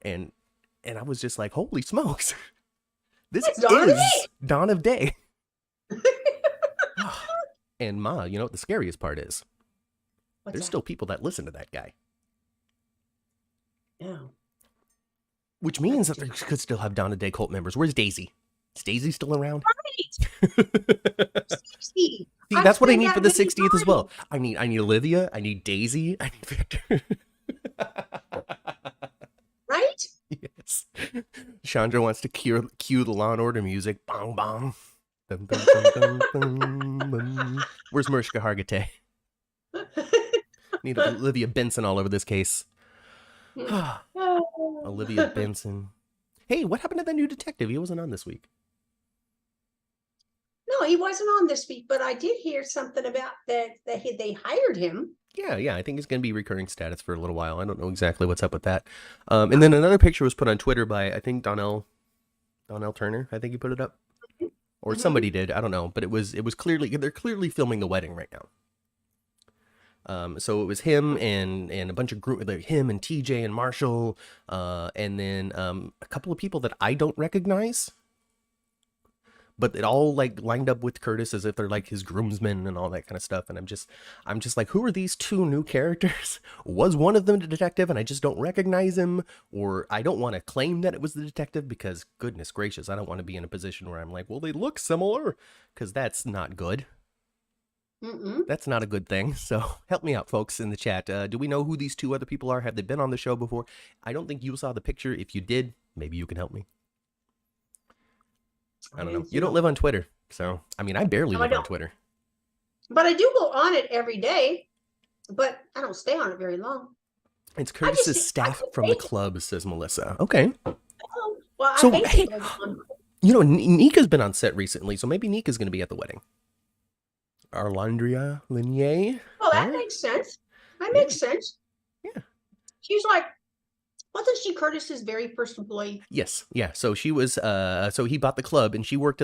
and I was just like, holy smokes. This is Dawn of Day. And Ma, you know what the scariest part is? There's still people that listen to that guy. Yeah. Which means that they could still have Dawn of Day cult members. Where's Daisy? Is Daisy still around? Right. See, that's what I need for the 60th as well. I need Olivia. I need Daisy. I need Victor. Right? Yes. Chandra wants to cue the Law and Order music. Bong bong. Dun, dun, dun, dun, dun, dun. Where's Mariska Hargitay? Need Olivia Benson all over this case. Olivia Benson. Hey, what happened to that new detective? He wasn't on this week. No, he wasn't on this week, but I did hear something about that they hired him. Yeah, I think he's going to be recurring status for a little while. I don't know exactly what's up with that. And then another picture was put on Twitter by, I think, Donnell Turner. I think he put it up. Or somebody did. I don't know. But it was clearly, they're clearly filming the wedding right now. So it was him and a bunch of group, like him and TJ and Marshall, and then a couple of people that I don't recognize. But it all like lined up with Curtis as if they're like his groomsmen and all that kind of stuff. And I'm just like, who are these two new characters? Was one of them the detective and I just don't recognize him? Or I don't want to claim that it was the detective because goodness gracious, I don't want to be in a position where I'm like, well, they look similar, because that's not good. That's not a good thing. So help me out, folks, in the chat. Do we know who these two other people are? Have they been on the show before? I don't think you saw the picture. If you did, maybe you can help me. I don't know. You don't live on Twitter. So, I mean, I barely live on Twitter. But I do go on it every day. But I don't stay on it very long. It's Curtis's staff from the club, says Melissa. Okay. Oh, well, so, hey, you know, Nika's been on set recently, so maybe Nika's going to be at the wedding. Arlandria Linier. Oh, that makes sense. That makes sense. Yeah. She's like, wasn't she Curtis's very first employee? Yes. Yeah. So she was, so he bought the club and she worked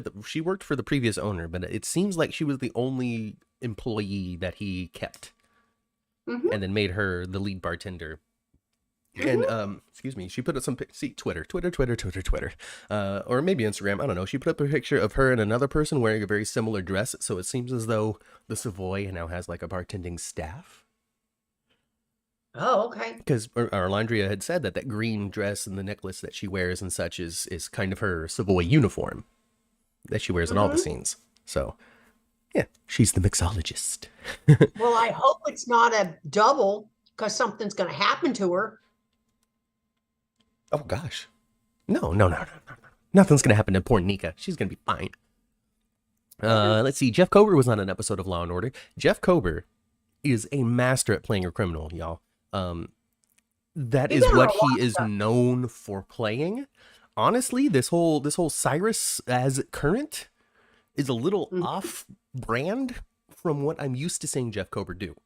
for the previous owner, but it seems like she was the only employee that he kept and then made her the lead bartender And excuse me, she put up some Twitter, or maybe Instagram. I don't know. She put up a picture of her and another person wearing a very similar dress. So it seems as though the Savoy now has like a bartending staff. Oh, okay. Because Arlandria had said that green dress and the necklace that she wears and such is kind of her Savoy uniform that she wears in all the scenes. So yeah, she's the mixologist. Well, I hope it's not a double because something's going to happen to her. Oh, gosh. No. Nothing's going to happen to poor Nika. She's going to be fine. Let's see. Jeff Kober was on an episode of Law & Order. Jeff Kober is a master at playing a criminal, y'all. That is what he is known for playing. Honestly, this whole Cyrus as current is a little off-brand from what I'm used to seeing Jeff Kober do.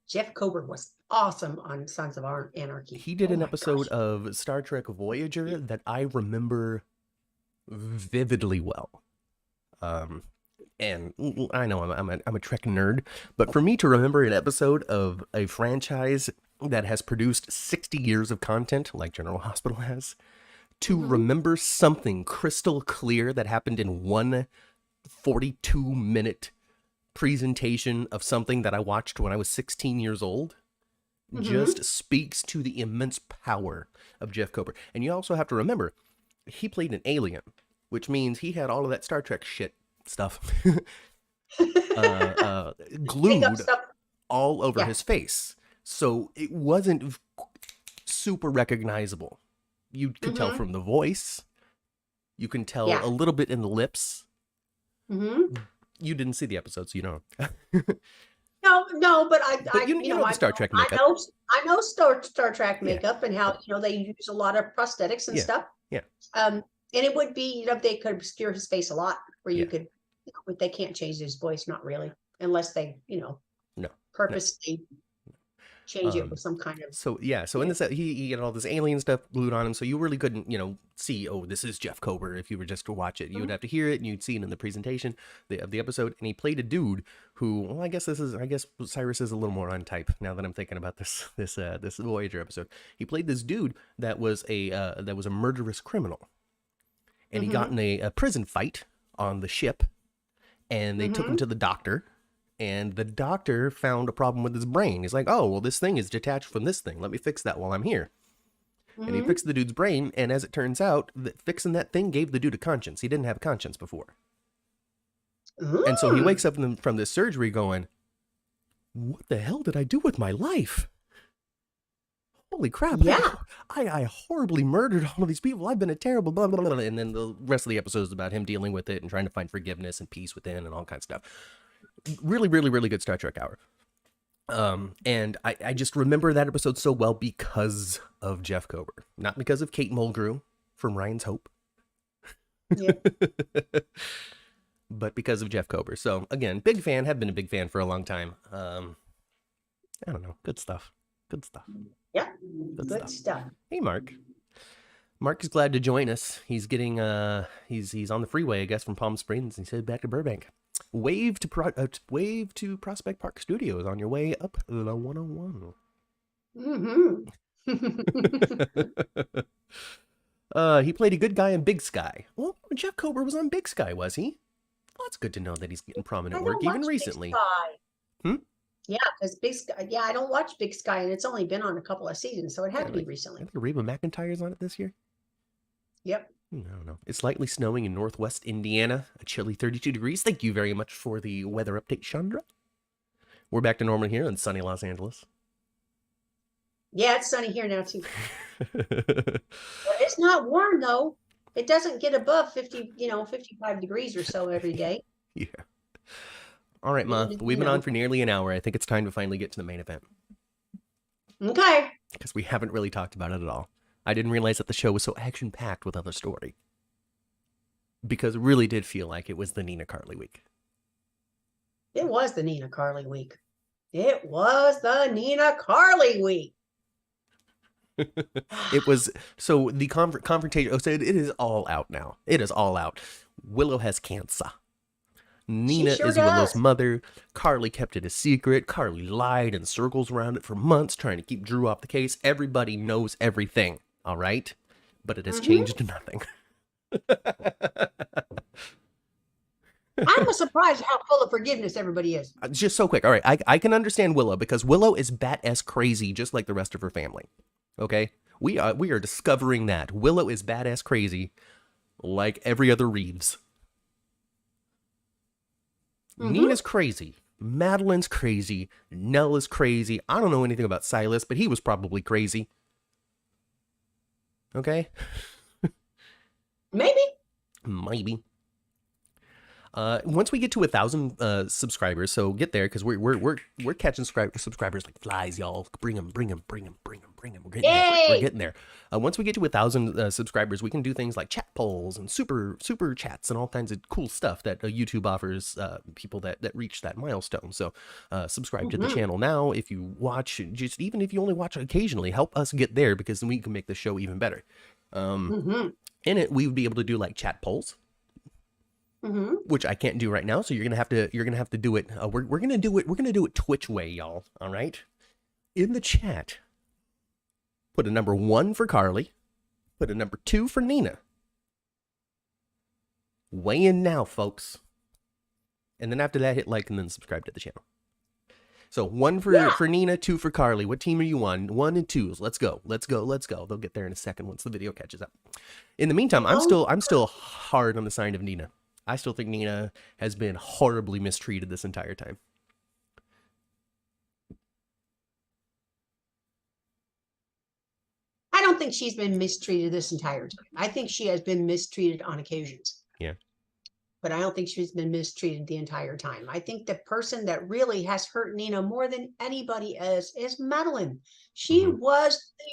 Jeff Kober was awesome on Sons of Anarchy. He did an episode of Star Trek Voyager that I remember vividly well. And I know I'm a Trek nerd, but for me to remember an episode of a franchise that has produced 60 years of content, like General Hospital has, to remember something crystal clear that happened in one 42-minute presentation of something that I watched when I was 16 years old just speaks to the immense power of Jeff Kober. And you also have to remember, he played an alien, which means he had all of that Star Trek shit stuff glued all over his face. So it wasn't super recognizable. You could tell from the voice. You can tell a little bit in the lips. You didn't see the episode, so you don't. No, but you know the Star Trek makeup. I know Star Trek makeup and how they use a lot of prosthetics and stuff. Yeah. And it would be they could obscure his face a lot, where you could, but they can't change his voice, not really, unless they purposely change it with some kind of. So in this he had all this alien stuff glued on him, so you really couldn't see, oh, this is Jeff Kober if you were just to watch it. You would have to hear it, and you'd see it in the presentation of the episode. And he played a dude who, well, I guess Cyrus is a little more on type now that I'm thinking about this Voyager episode. He played this dude that was a murderous criminal, and he got in a prison fight on the ship, and they took him to the doctor. And the doctor found a problem with his brain. He's like, oh, well, this thing is detached from this thing. Let me fix that while I'm here. And he fixed the dude's brain. And as it turns out, fixing that thing gave the dude a conscience. He didn't have a conscience before. And so he wakes up from this surgery going, what the hell did I do with my life? Holy crap. Yeah. I horribly murdered all of these people. I've been a terrible blah, blah, blah. And then the rest of the episode is about him dealing with it and trying to find forgiveness and peace within and all kinds of stuff. Really, really, really good Star Trek hour. And I just remember that episode so well because of Jeff Kober, not because of Kate Mulgrew from Ryan's Hope, but because of Jeff Kober. So again, big fan, have been a big fan for a long time. I don't know. Good stuff. Yeah. Good stuff. Hey, Mark. Mark is glad to join us. He's getting, he's on the freeway, I guess, from Palm Springs. He's headed back to Burbank. Wave to Prospect Park Studios on your way up the 101. He played a good guy in Big Sky. Well, Jeff Kober was on Big Sky, was he? Well, it's good to know that he's getting prominent work even recently. Yeah, because Big Sky. Yeah, I don't watch Big Sky, and it's only been on a couple of seasons, so it had to be recently. I think Reba McEntire's on it this year. Yep. I don't know. It's lightly snowing in northwest Indiana, a chilly 32 degrees. Thank you very much for the weather update, Chandra. We're back to normal here in sunny Los Angeles. Yeah, it's sunny here now, too. But it's not warm, though. It doesn't get above 55 degrees or so every day. Yeah. All right, Ma. We've been on for nearly an hour. I think it's time to finally get to the main event. Okay. Because we haven't really talked about it at all. I didn't realize that the show was so action-packed with other story. Because it really did feel like it was the Nina Carley week. It was the Nina Carley week. It was, so the confrontation, so it is all out now. It is all out. Willow has cancer. Nina sure is does. Willow's mother. Carly kept it a secret. Carly lied in circles around it for months, trying to keep Drew off the case. Everybody knows everything, all right? But it has changed nothing. I'm surprised how full of forgiveness everybody is. Just so quick. All right, I can understand Willow because Willow is bat-ass crazy just like the rest of her family. Okay? We are discovering that. Willow is badass crazy like every other Reeves. Nina's crazy. Madeline's crazy. Nell is crazy. I don't know anything about Silas, but he was probably crazy. Okay? Maybe. Once we get to 1,000 subscribers, so get there because we're catching subscribers like flies, y'all. Bring them. We're getting there. Once we get to 1,000 subscribers, we can do things like chat polls and super chats and all kinds of cool stuff that YouTube offers people that reach that milestone. So subscribe to the channel now. If you watch, just even if you only watch occasionally, help us get there because then we can make the show even better. In it, we would be able to do like chat polls. Which I can't do right now, so you're gonna have to do it. We're gonna do it Twitch way, y'all. All right. In the chat, put a number 1 for Carly, put a number 2 for Nina. Weigh in now, folks. And then after that, hit like and then subscribe to the channel. So 1 for Nina, 2 for Carly. What team are you on? 1 and 2s. Let's go. They'll get there in a second once the video catches up. In the meantime, I'm still hard on the side of Nina. I still think Nina has been horribly mistreated this entire time. I don't think she's been mistreated this entire time. I think she has been mistreated on occasions. Yeah. But I don't think she's been mistreated the entire time. I think the person that really has hurt Nina more than anybody is Madeline. She was a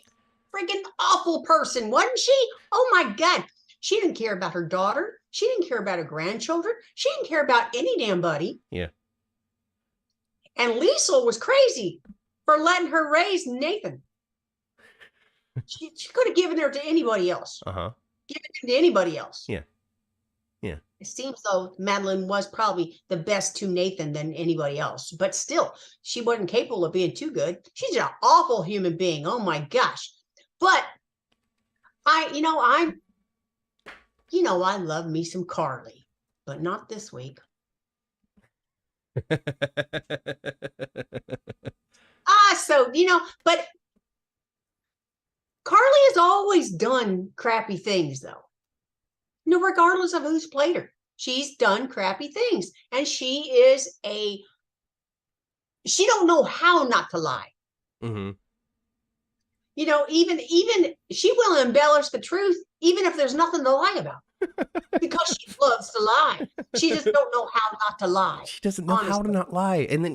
freaking awful person, wasn't she? Oh my God. She didn't care about her daughter. She didn't care about her grandchildren. She didn't care about any damn buddy. Yeah. And Liesl was crazy for letting her raise Nathan. She could have given her to anybody else. Given him to anybody else. Yeah. It seems though Madeline was probably the best to Nathan than anybody else. But still, she wasn't capable of being too good. She's an awful human being. Oh my gosh. But I love me some Carly, but not this week. But Carly has always done crappy things, though. Regardless of who's played her, she's done crappy things, and she don't know how not to lie. Even she will embellish the truth, even if there's nothing to lie about, because she loves to lie. She just don't know how not to lie. She doesn't know how to not lie. And then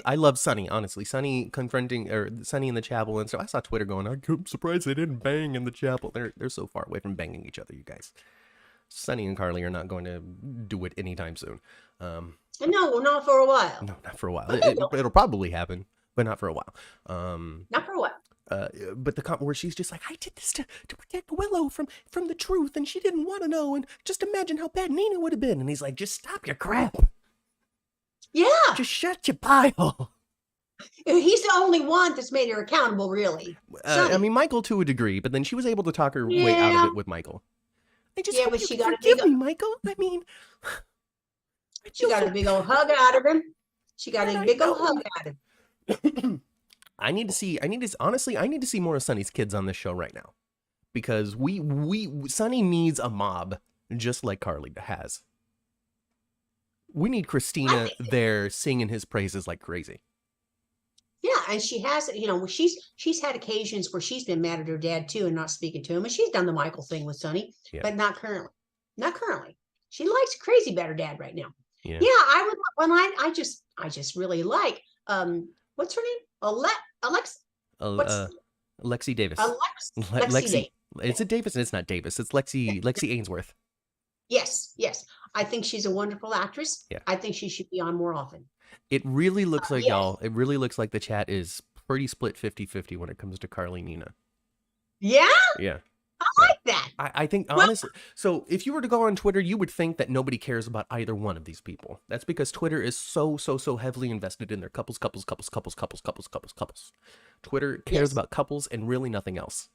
I love Sunny, honestly. Sunny confronting, or Sunny in the chapel and stuff. I saw Twitter going, I'm surprised they didn't bang in the chapel. They're so far away from banging each other, you guys. Sunny and Carly are not going to do it anytime soon. No, not for a while. No, not for a while. It'll probably happen, but not for a while. Not for a while. But the where she's just like, I did this to protect Willow from the truth, and she didn't want to know, and just imagine how bad Nina would have been. And he's like, just stop your crap. Yeah. Just shut your pile. He's the only one that's made her accountable, really. I mean, Michael to a degree, but then she was able to talk her way out of it with Michael. I just hope you can forgive me, Michael. I mean, she got a big old hug out of him. She got a big old hug out of him. I need to see more of Sunny's kids on this show right now, because Sunny needs a mob just like Carly has. We need Christina there singing his praises like crazy. Yeah, and she has, she's had occasions where she's been mad at her dad too and not speaking to him, and she's done the Michael thing with Sunny, but not currently. Not currently. She likes crazy about her dad right now. Yeah, I would. When I just really like what's her name? Lexi Davis. Lexi. Is it Davis? It's not Davis. It's Lexi Ainsworth. Yes. I think she's a wonderful actress. Yeah. I think she should be on more often. It really looks like, y'all, it really looks like the chat is pretty split 50-50 when it comes to Carly Nina. Yeah? Yeah. I like that. I think honestly, so if you were to go on Twitter, you would think that nobody cares about either one of these people. That's because Twitter is so heavily invested in their couples. Twitter cares about couples and really nothing else.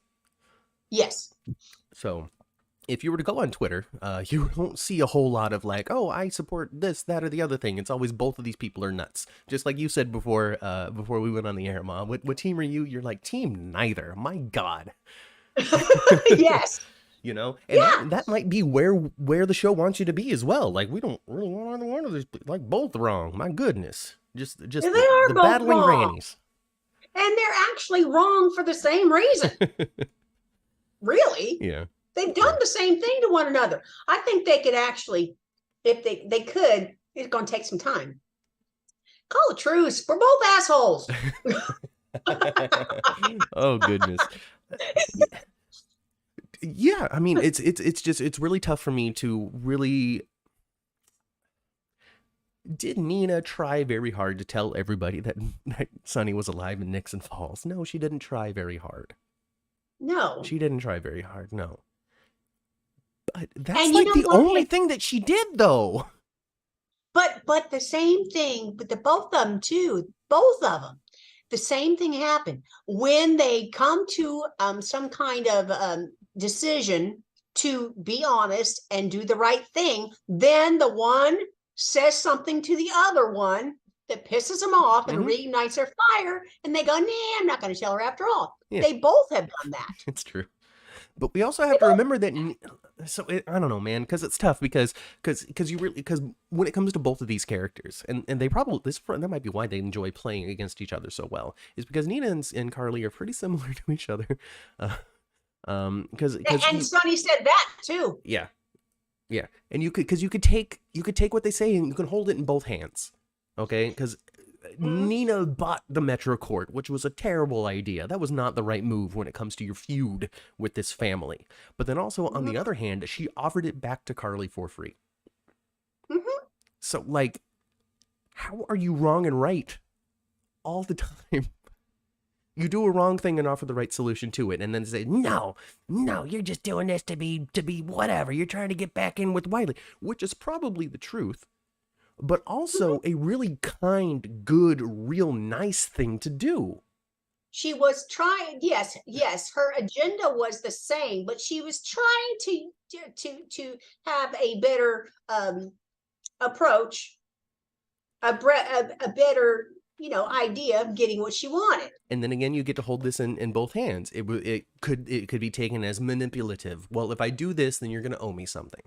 Yes. So if you were to go on Twitter, you won't see a whole lot of like, oh, I support this, that, or the other thing. It's always both of these people are nuts. Just like you said before we went on the air, Mom. What team are you? You're like, team neither. My God. Yes. You know, and that might be where the show wants you to be as well. Like, we don't really want either one of these, like, both wrong. My goodness. Just the battling wrong. Grannies. And they're actually wrong for the same reason. Really? Yeah. They've done the same thing to one another. I think they could actually, if they could, it's going to take some time. Call a truce. We're both assholes. Oh, goodness. Yeah, I mean, it's really tough for me to really. Did Nina try very hard to tell everybody that Sonny was alive in Nixon Falls? No, she didn't try very hard. No. She didn't try very hard, no. But that's like the only thing that she did, though. But the same thing, but both of them too, both of them, the same thing happened. When they come to some kind of decision to be honest and do the right thing, then the one says something to the other one that pisses them off and reignites their fire, and they go, nah, I'm not going to tell her after all. Yeah. They both have done that. It's true. But we also have to remember that, so I don't know, man, because it's tough because when it comes to both of these characters, and they probably, that might be why they enjoy playing against each other so well, is because Nina and Carly are pretty similar to each other. And Sonny said that too. Yeah. Yeah. And you could take what they say and you can hold it in both hands. Okay? Because Nina bought the Metro Court, which was a terrible idea. That was not the right move when it comes to your feud with this family. But then also, on the other hand, she offered it back to Carly for free. So, like, how are you wrong and right all the time? You do a wrong thing and offer the right solution to it, and then say, no, you're just doing this to be whatever. You're trying to get back in with Wiley, which is probably the truth. But also a really kind, good, real nice thing to do. She was trying, yes, her agenda was the same, but she was trying to have a better approach, a better, idea of getting what she wanted. And then again, you get to hold this in both hands. It could be taken as manipulative. Well, if I do this, then you're going to owe me something.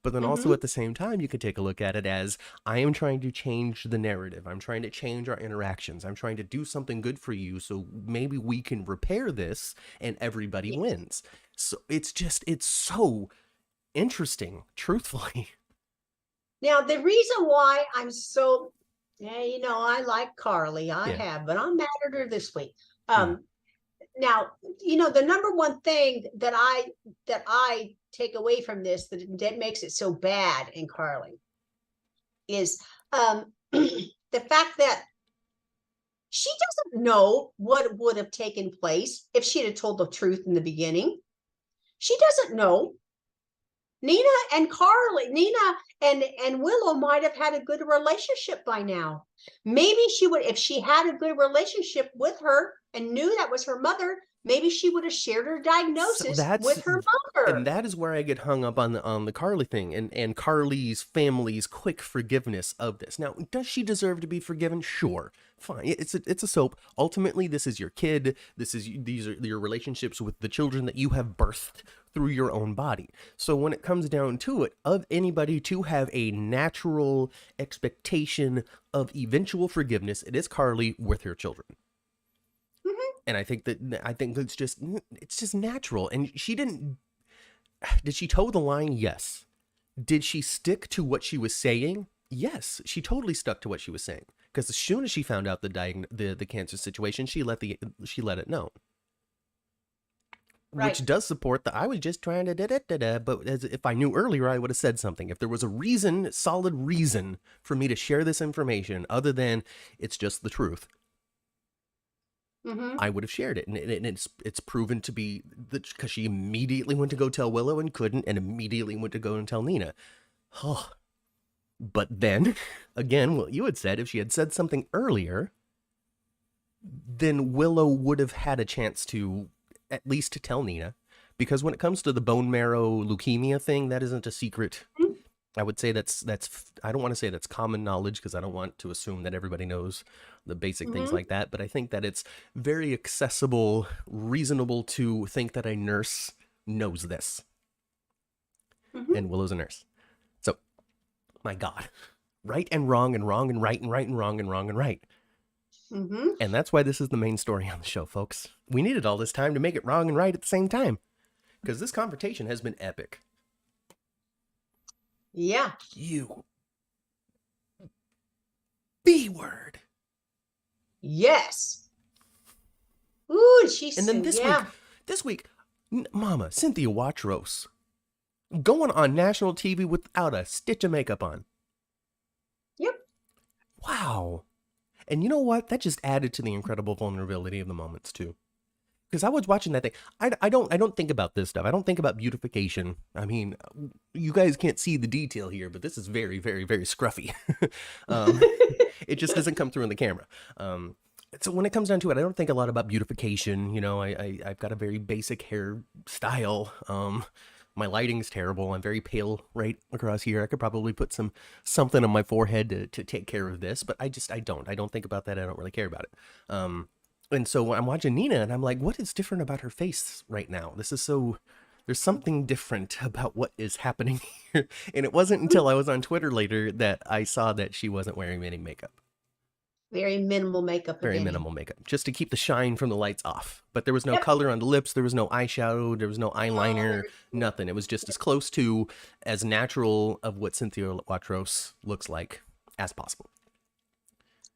But then also at the same time, you could take a look at it as, I am trying to change the narrative. I'm trying to change our interactions. I'm trying to do something good for you. So maybe we can repair this and everybody wins. So it's so interesting, truthfully. Now, the reason why I'm so, I like Carly. I have, but I'm mad at her this week. Now, the number one thing that I take away from this that makes it so bad in Carly is the fact that she doesn't know what would have taken place if she had told the truth in the beginning. She doesn't know. Nina and Willow might have had a good relationship by now. Maybe she would, if she had a good relationship with her and knew that was her mother, maybe she would have shared her diagnosis with her mother. And that is where I get hung up on the Carly thing and Carly's family's quick forgiveness of this. Now, does she deserve to be forgiven? Sure. Fine. It's a soap. Ultimately, this is your kid. These are your relationships with the children that you have birthed through your own body. So when it comes down to it, of anybody to have a natural expectation of eventual forgiveness, it is Carly with her children. And I think it's just natural. And did she toe the line? Yes. Did she stick to what she was saying? Yes, she totally stuck to what she was saying. Because as soon as she found out the cancer situation, she let it know. Right. Which does support I was just trying to but if I knew earlier, I would have said something. If there was a solid reason for me to share this information other than it's just the truth. I would have shared it. And it's proven to be because she immediately went to go tell Willow and couldn't, and immediately went to go and tell Nina. Oh. But then, again, what you had said, if she had said something earlier, then Willow would have had a chance to at least tell Nina. Because when it comes to the bone marrow leukemia thing, that isn't a secret. I would say that's I don't want to say that's common knowledge, because I don't want to assume that everybody knows the basic things like that. But I think that it's very accessible, reasonable to think that a nurse knows this. And Willow's a nurse. So, my God. Right and wrong and wrong and right and right and wrong and wrong and right. And that's why this is the main story on the show, folks. We needed all this time to make it wrong and right at the same time. Because this confrontation has been epic. Yeah. You B-word. Yes. Ooh, she's. And then this week, Mama, Cynthia Watros, going on national TV without a stitch of makeup on. Yep. Wow. And you know what? That just added to the incredible vulnerability of the moments too. Because I was watching that thing. I don't think about this stuff. I don't think about beautification. I mean, you guys can't see the detail here, but this is very, very, very scruffy. It just doesn't come through in the camera. So when it comes down to it, I don't think a lot about beautification. You know, I've got a very basic hair style. My lighting's terrible. I'm very pale right across here. I could probably put something on my forehead to take care of this, but I don't think about that. I don't really care about it. And so I'm watching Nina and I'm like, what is different about her face right now? There's something different about what is happening here. And it wasn't until I was on Twitter later that I saw that she wasn't wearing any makeup. Very minimal makeup. Very minimal makeup, just to keep the shine from the lights off. But there was no color on the lips. There was no eyeshadow. There was no eyeliner, nothing. It was just as close to as natural of what Cynthia Watros looks like as possible.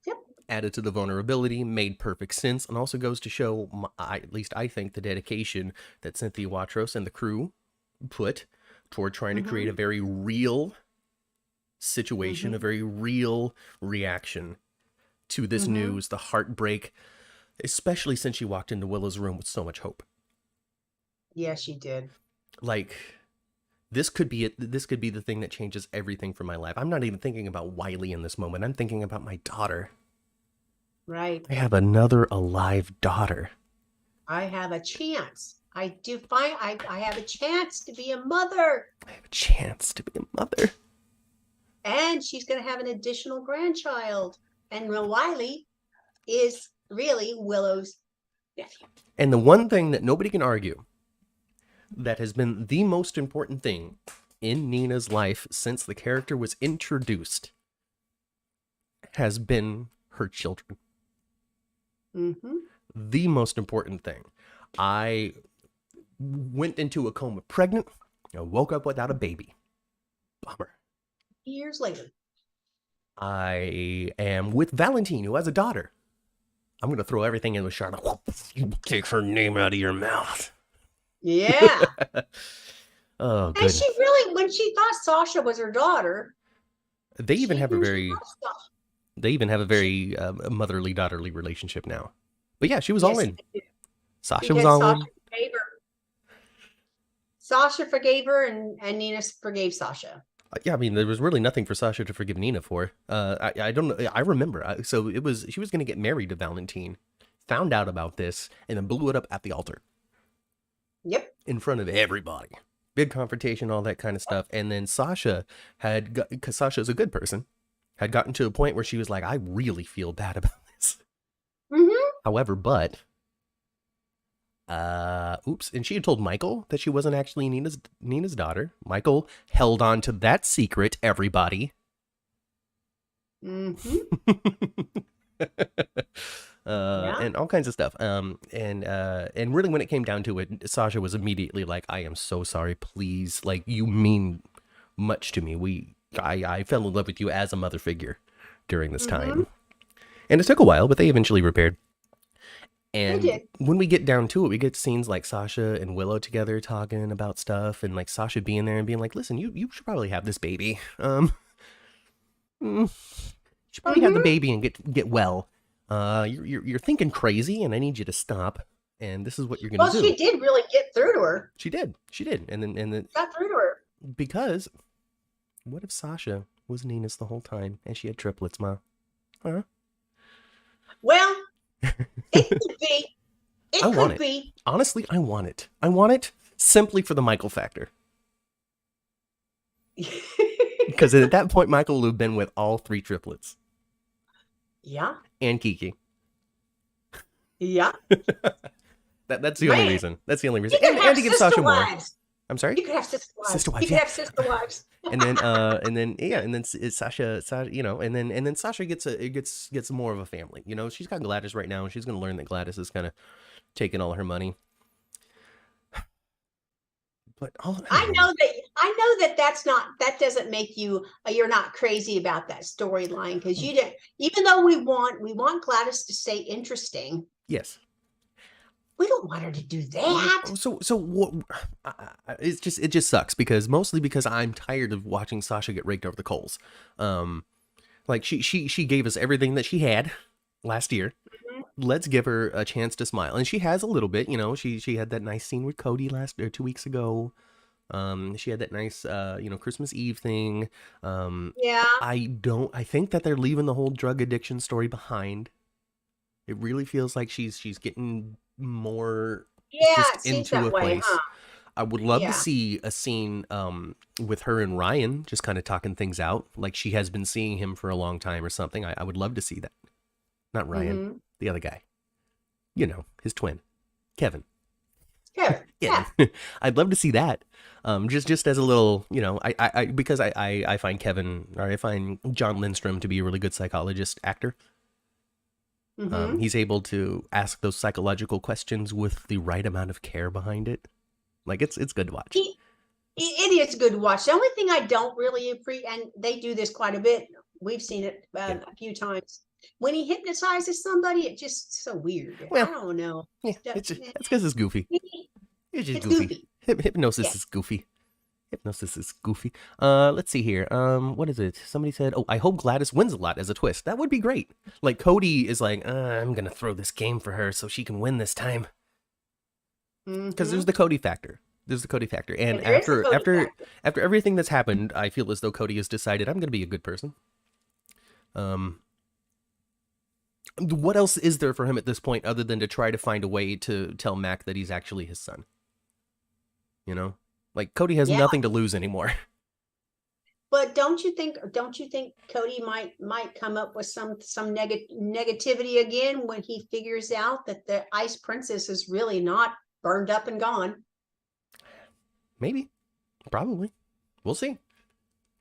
Yep. Added to the vulnerability, made perfect sense, and also goes to show, at least I think, the dedication that Cynthia Watros and the crew put toward trying to create a very real situation, a very real reaction to this news, the heartbreak, especially since she walked into Willow's room with so much hope. Yeah, she did. Like, this could be the thing that changes everything for my life. I'm not even thinking about Wiley in this moment. I'm thinking about my daughter. Right. I have another alive daughter. I have a chance. I have a chance to be a mother. I have a chance to be a mother. And she's going to have an additional grandchild. And Wiley is really Willow's nephew. And the one thing that nobody can argue that has been the most important thing in Nina's life since the character was introduced has been her children. The most important thing. I went into a coma pregnant. I woke up without a baby. Bummer. Years later. I am with Valentine, who has a daughter. I'm going to throw everything in with Charlotte. You take her name out of your mouth. Yeah. Oh, good. And she really, when she thought Sasha was her daughter, they even have a very motherly daughterly relationship now. But yeah, she was all in. Sasha was all in. Sasha forgave her, and Nina forgave Sasha. Yeah, I mean, there was really nothing for Sasha to forgive Nina for. I don't know. I remember. So she was going to get married to Valentine, found out about this, and then blew it up at the altar. Yep. In front of everybody. Big confrontation, all that kind of stuff. And then Sasha because Sasha's a good person, had gotten to a point where she was like, I really feel bad about this. However, and she had told Michael that she wasn't actually Nina's daughter. Michael held on to that secret, everybody. And all kinds of stuff. And really when it came down to it, Sasha was immediately like, I am so sorry, please. Like, you mean much to me. I fell in love with you as a mother figure during this time. And it took a while, but they eventually repaired. And when we get down to it, we get scenes like Sasha and Willow together talking about stuff, and like Sasha being there and being like, listen, you should probably have this baby. You should probably have the baby and get well. you're thinking crazy, and I need you to stop. And this is what you're gonna do. Well, she did really get through to her. She did, and then got through to her. Because what if Sasha was Nina's the whole time, and she had triplets, Ma? Huh? Well, it could be. It could be. Honestly, I want it. I want it simply for the Michael factor. Because at that point, Michael would have been with all 3 triplets. Yeah. And Kiki. Yeah. That's the only reason. That's the only reason. And to give Sasha more. I'm sorry? You could have sister wives. You could have sister wives. and then Sasha, you know, and then Sasha gets more of a family. You know, she's got Gladys right now, and she's going to learn that Gladys is kind of taking all her money. But I know that doesn't make you're not crazy about that storyline, because you didn't, even though we want Gladys to stay interesting. Yes. We don't want her to do that. So what? It just sucks mostly because I'm tired of watching Sasha get raked over the coals. Like she gave us everything that she had last year. Mm-hmm. Let's give her a chance to smile, and she has a little bit. You know, she had that nice scene with Cody 2 weeks ago. She had that nice Christmas Eve thing. Yeah. I think that they're leaving the whole drug addiction story behind. It really feels like she's getting more just into a place. Huh? I would love to see a scene with her and Ryan just kind of talking things out, like she has been seeing him for a long time or something. I would love to see that. Not Ryan, the other guy. You know, his twin, Kevin. Yeah. I'd love to see that. Just as a little, you know, because I find I find John Lindstrom to be a really good psychologist actor. Mm-hmm. He's able to ask those psychological questions with the right amount of care behind it. Like it's good to watch. It is good to watch. The only thing I don't really appreciate, and they do this quite a bit, we've seen it a few times, when he hypnotizes somebody, it's just so weird. Well, I don't know. Yeah, that's because it's goofy. It's just goofy. Hypnosis is goofy. Hypnosis is goofy. Let's see here. What is it? Somebody said, "Oh, I hope Gladys wins a lot as a twist." That would be great. Like Cody is like, "I'm gonna throw this game for her so she can win this time." Because there's the Cody factor. And after everything that's happened, I feel as though Cody has decided I'm gonna be a good person. What else is there for him at this point other than to try to find a way to tell Mac that he's actually his son? You know? Like Cody has nothing to lose anymore. But don't you think Cody might come up with some negativity again when he figures out that the Ice Princess is really not burned up and gone? Maybe. Probably. We'll see.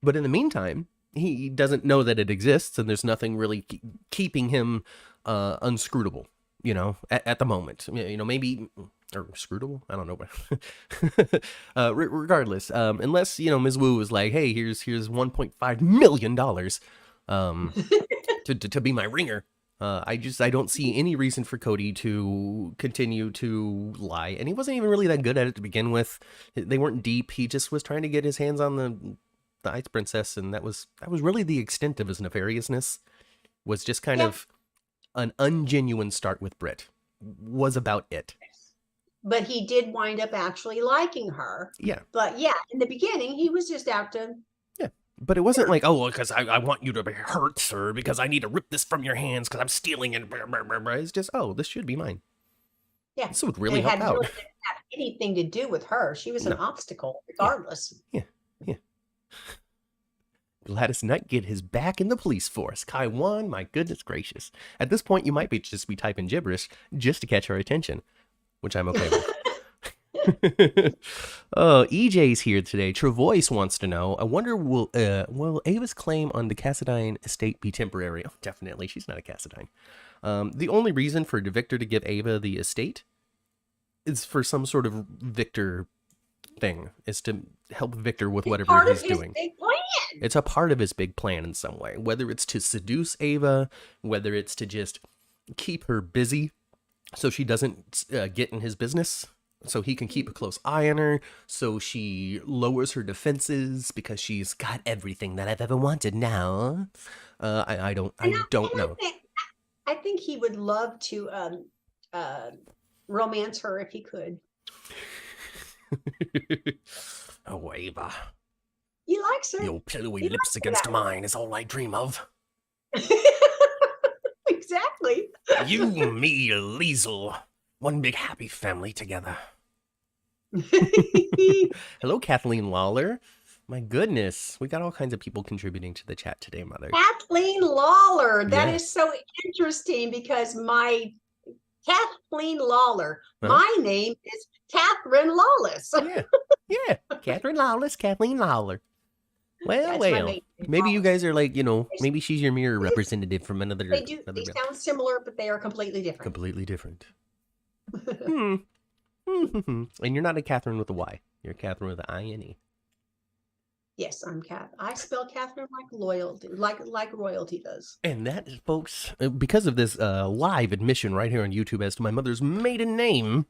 But in the meantime, he doesn't know that it exists, and there's nothing really keeping him unscrutable, you know, at the moment. You know, maybe... Or scrutable? I don't know. Regardless, unless, you know, Ms. Wu was like, hey, here's $1.5 million to be my ringer. I don't see any reason for Cody to continue to lie. And he wasn't even really that good at it to begin with. They weren't deep. He just was trying to get his hands on the Ice Princess, and that was really the extent of his nefariousness. Was just kind of an ungenuine start with Britt. Was about it. But he did wind up actually liking her. Yeah. But in the beginning, he was just out to... Yeah. But it wasn't like, oh, because I want you to be hurt, sir, because I need to rip this from your hands because I'm stealing it. It's just, oh, this should be mine. Yeah. This would really help out. Really didn't have anything to do with her. She was an obstacle, regardless. Yeah. Gladys Knight is back in the police force. Kaiwan, my goodness gracious. At this point, you might just be typing gibberish just to catch her attention. Which I'm okay with. Oh, EJ's here today. Travois wants to know, I wonder, will Ava's claim on the Cassadine estate be temporary? Oh, definitely. She's not a Cassadine. The only reason for Victor to give Ava the estate is for some sort of Victor thing, is to help Victor with whatever he's doing. Big plan. It's a part of his big plan in some way, whether it's to seduce Ava, whether it's to just keep her busy so she doesn't get in his business, so he can keep a close eye on her, so she lowers her defenses because she's got everything that I've ever wanted now. I don't know. I think he would love to romance her if he could. Oh, Ava. He likes her. Your pillowy lips against mine is all I dream of. Exactly. You, me, Liesel. One big happy family together. Hello, Kathleen Lawler. My goodness, we got all kinds of people contributing to the chat today, Mother. Kathleen Lawler. That is so interesting because my Kathleen Lawler. My name is Catherine Lawless. Yeah. Catherine Lawless, Kathleen Lawler. Well, maybe you guys are like, maybe she's your mirror representative from another. They sound similar, but they are completely different. Completely different. And you're not a Catherine with a Y. You're a Catherine with an I-N-E. Yes, I'm Kath. I spell Catherine like loyalty, like royalty does. And that, folks, because of this live admission right here on YouTube as to my mother's maiden name,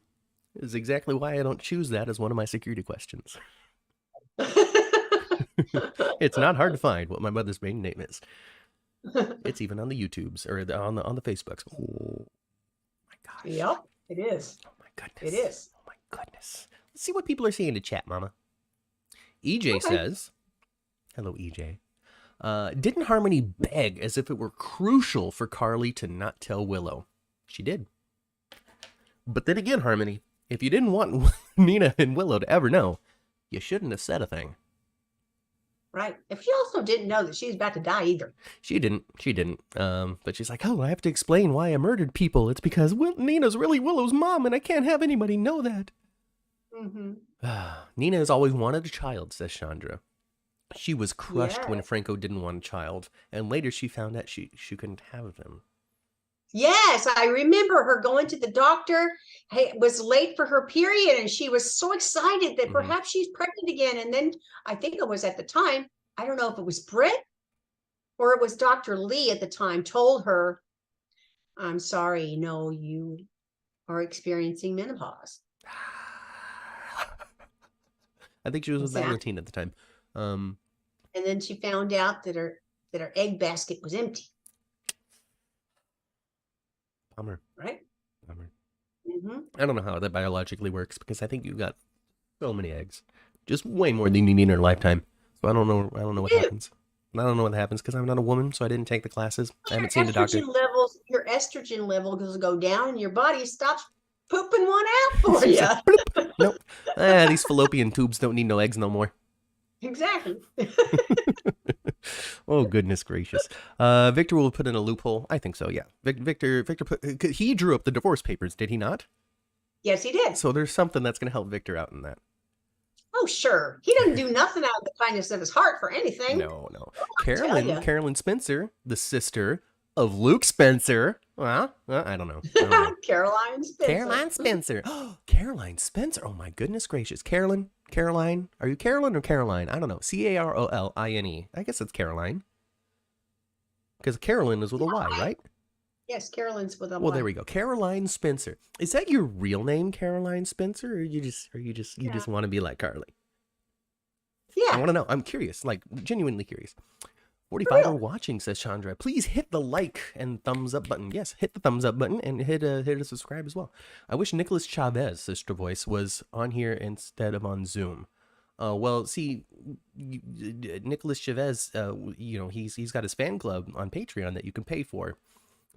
is exactly why I don't choose that as one of my security questions. It's not hard to find what my mother's maiden name is. It's even on the YouTubes or on the Facebooks. Oh my gosh. Yep, it is. Oh my goodness. It is. Oh my goodness. Let's see what people are saying in the chat, Mama. EJ says, hello, EJ. Didn't Harmony beg as if it were crucial for Carly to not tell Willow? She did. But then again, Harmony, if you didn't want Nina and Willow to ever know, you shouldn't have said a thing. Right. If she also didn't know that she was about to die either. She didn't. But she's like, oh, I have to explain why I murdered people. It's because Nina's really Willow's mom, and I can't have anybody know that. Mm-hmm. Nina has always wanted a child, says Chandra. She was crushed when Franco didn't want a child, and later she found out she couldn't have them. Yes, I remember her going to the doctor. Hey, was late for her period, and she was so excited that perhaps she's pregnant again. And then I think it was at the time, I don't know if it was Britt or it was Dr. Lee at the time, told her, I'm sorry, no, you are experiencing menopause. I think she was with Valentine at the time. And then she found out that her egg basket was empty. Bummer. Right? Bummer. I don't know how that biologically works because I think you got so many eggs, just way more than you need in a lifetime. So I don't know what happens. I don't know what happens because I'm not a woman, so I didn't take the classes. I haven't seen the doctor. Your estrogen levels go down, and your body stops pooping one out for you. Nope. These fallopian tubes don't need no eggs no more. Exactly. Oh, goodness gracious. Victor will put in a loophole. I think so, yeah. Victor he drew up the divorce papers, did he not? Yes, he did. So there's something that's going to help Victor out in that. Oh, sure. He doesn't do nothing out of the kindness of his heart for anything. No. Carolyn Spencer, the sister of Luke Spencer. Well, I don't know. Caroline Spencer. Caroline Spencer. Oh, my goodness gracious. Caroline. Are you Carolyn or Caroline? I don't know. Caroline. I guess it's Caroline. Because Carolyn is with a Y, right? Yes, Carolyn's with a Y. Well, there we go. Caroline Spencer. Is that your real name, Caroline Spencer, or you just want to be like Carly? Yeah. I want to know. I'm curious, like genuinely curious. 45 are watching, says Chandra. Please hit the like and thumbs up button. Yes, hit the thumbs up button and hit a subscribe as well. I wish Nicholas Chavez, Sister Voice, was on here instead of on Zoom. Well, see, Nicholas Chavez, he's got his fan club on Patreon that you can pay for.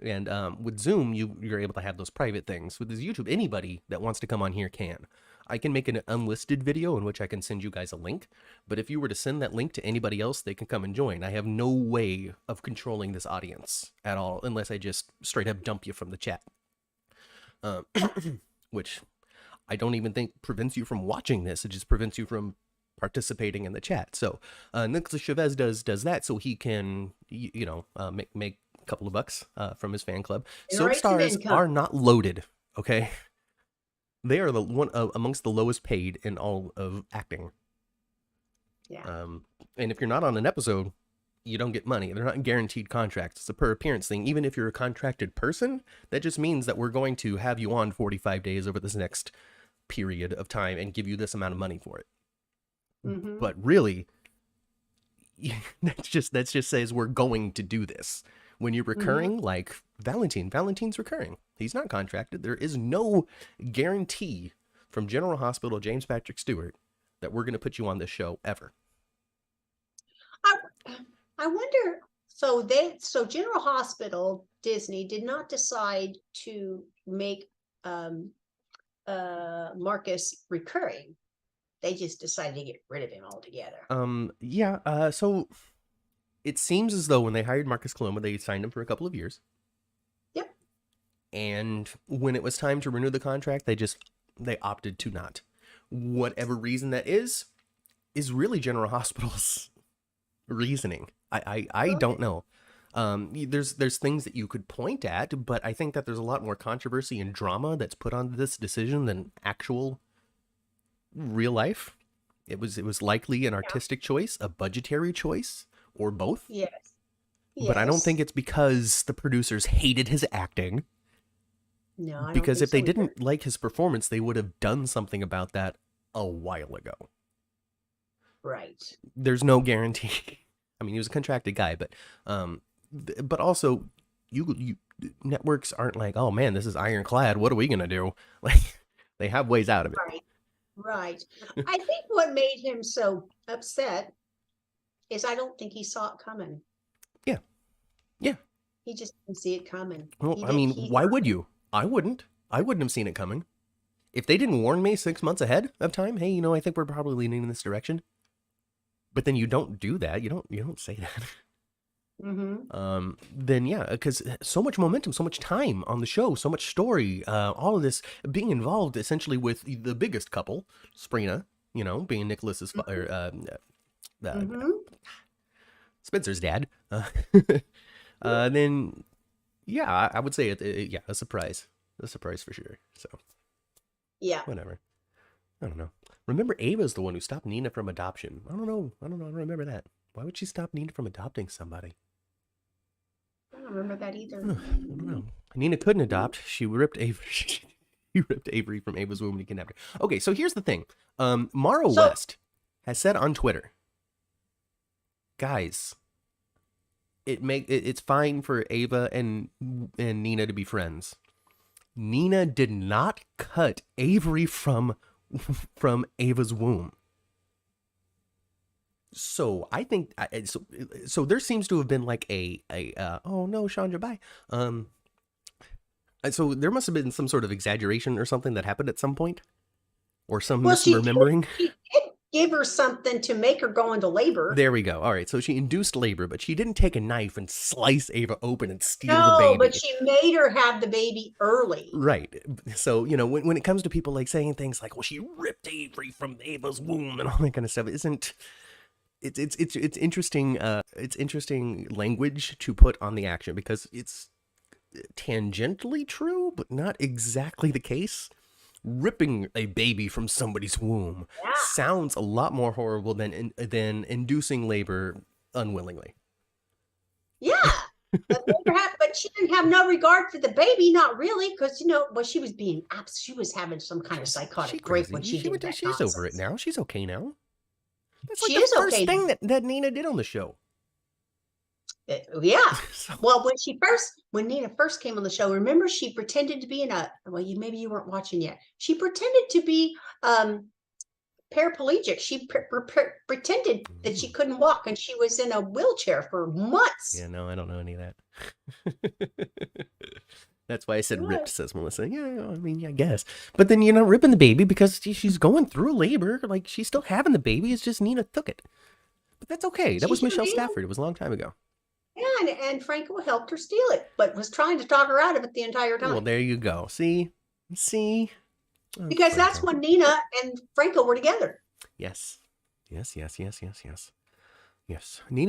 And with Zoom, you're able to have those private things. With this YouTube, anybody that wants to come on here can. I can make an unlisted video in which I can send you guys a link. But if you were to send that link to anybody else, they can come and join. I have no way of controlling this audience at all, unless I just straight up dump you from the chat. Which I don't even think prevents you from watching this. It just prevents you participating in the chat. So Nicholas Chavez does that so he can, make a couple of bucks from his fan club. Soap stars are not loaded, okay? They are the one amongst the lowest paid in all of acting. Yeah. And if you're not on an episode, you don't get money. They're not guaranteed contracts. It's a per appearance thing. Even if you're a contracted person, that just means that we're going to have you on 45 days over this next period of time and give you this amount of money for it. Mm-hmm. But really, that just says we're going to do this. When you're recurring, like Valentine's recurring. He's not contracted. There is no guarantee from General Hospital James Patrick Stewart that we're going to put you on this show ever. I wonder, so General Hospital, Disney did not decide to make Marcus recurring. They just decided to get rid of him altogether. So it seems as though when they hired Marcus Coloma, they signed him for a couple of years. Yep. And when it was time to renew the contract, they opted to not. Whatever reason that is really General Hospital's reasoning. I don't know. There's things that you could point at, but I think that there's a lot more controversy and drama that's put onto this decision than actual real life. It was likely an artistic choice, a budgetary choice, or both. Yes. But I don't think it's because the producers hated his acting. No, because if they didn't like his performance, they would have done something about that a while ago. Right. There's no guarantee. I mean, he was a contracted guy, but also you networks aren't like, oh man, this is ironclad. What are we gonna do? Like, they have ways out of it. Right. I think what made him so upset is I don't think he saw it coming. Yeah. He just didn't see it coming. Well, why would you? I wouldn't have seen it coming. If they didn't warn me 6 months ahead of time, hey, I think we're probably leaning in this direction. But then you don't do that. You don't say that. Then yeah, because so much momentum, so much time on the show, so much story, all of this being involved essentially with the biggest couple, Sprina, being Nicholas's father, Spencer's dad. Then yeah, I would say a surprise for sure. So yeah, whatever. I don't know. Remember, Ava's the one who stopped Nina from adoption. I don't know. I don't remember that. Why would she stop Nina from adopting somebody? I don't remember that either. I don't know. Nina couldn't adopt. She ripped Avery. She ripped Avery from Ava's womb and kidnapped her. Okay, so here's the thing. Mara West has said on Twitter, guys, it's fine for Ava and Nina to be friends. Nina did not cut Avery from Ava's womb. So I think so there seems to have been like a oh no, Chandra, bye. So there must have been some sort of exaggeration or something that happened at some point, or some misremembering. She did give her something to make her go into labor. There we go. All right, so she induced labor, but she didn't take a knife and slice Ava open and steal the baby. No, but she made her have the baby early. Right. So, when it comes to people like saying things like, well, she ripped Avery from Ava's womb and all that kind of stuff, it's interesting. It's interesting language to put on the action because it's tangentially true, but not exactly the case. Ripping a baby from somebody's womb sounds a lot more horrible than inducing labor unwillingly. Yeah, but she didn't have no regard for the baby, not really, because she was she was having some kind of psychotic break when she did that. She's over it now. She's okay now. That's like the first thing that Nina did on the show. Yeah. Well, when Nina first came on the show, remember she pretended to be maybe you weren't watching yet. She pretended to be paraplegic. She pretended that she couldn't walk and she was in a wheelchair for months. Yeah, no, I don't know any of that. That's why I said ripped, says Melissa. Yeah, I mean, I guess. But then you're not ripping the baby because she's going through labor. Like, she's still having the baby. It's just Nina took it. But that's okay. That was Michelle Stafford. It was a long time ago. Yeah, and Franco helped her steal it, but was trying to talk her out of it the entire time. Well, there you go. See? Oh, because that's when Nina and Franco were together. Yes. Nina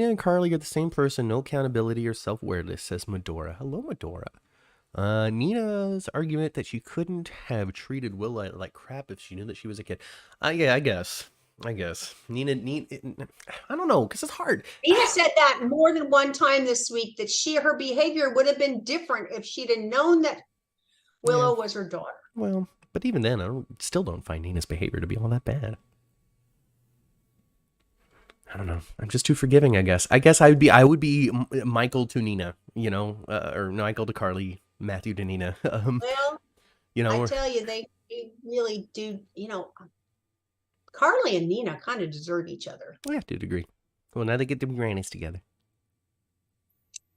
and Carly are the same person. No accountability or self-awareness, says Medora. Hello, Medora. Nina's argument that she couldn't have treated Willa like crap if she knew that she was a kid. Yeah, I guess. Nina, I don't know, because it's hard. Nina said that more than one time this week, that her behavior would have been different if she'd have known that Willow was her daughter. Well, but even then, I still don't find Nina's behavior to be all that bad. I don't know. I'm just too forgiving, I guess. I would be Michael to Nina, or Michael to Carly, Matthew to Nina. Well, I tell you, they really do, Carly and Nina kind of deserve each other. I have to agree. Well, now they get to be grannies together.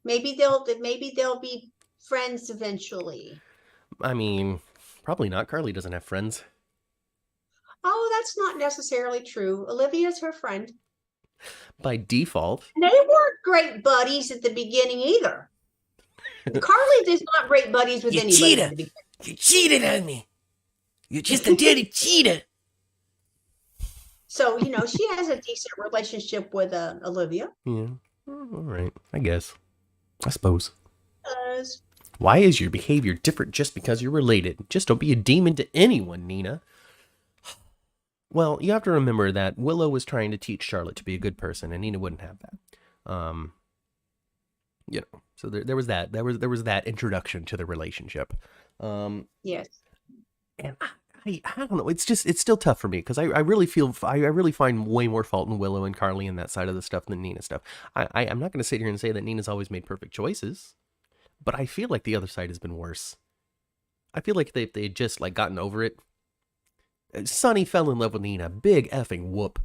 Maybe they'll be friends eventually. I mean, probably not. Carly doesn't have friends. Oh, that's not necessarily true. Olivia's her friend. By default. And they weren't great buddies at the beginning either. Carly is not great buddies with anybody. Cheater. You cheated on me. You're just a dirty cheater. So, she has a decent relationship with Olivia. Yeah. All right. I guess. I suppose. Why is your behavior different just because you're related? Just don't be a demon to anyone, Nina. Well, you have to remember that Willow was trying to teach Charlotte to be a good person, and Nina wouldn't have that. So there was that. There was that introduction to the relationship. Yes. And I don't know. It's still tough for me because I really find way more fault in Willow and Carly and that side of the stuff than Nina stuff. I'm not going to sit here and say that Nina's always made perfect choices, but I feel like the other side has been worse. I feel like they just like gotten over it. Sonny fell in love with Nina. Big effing whoop.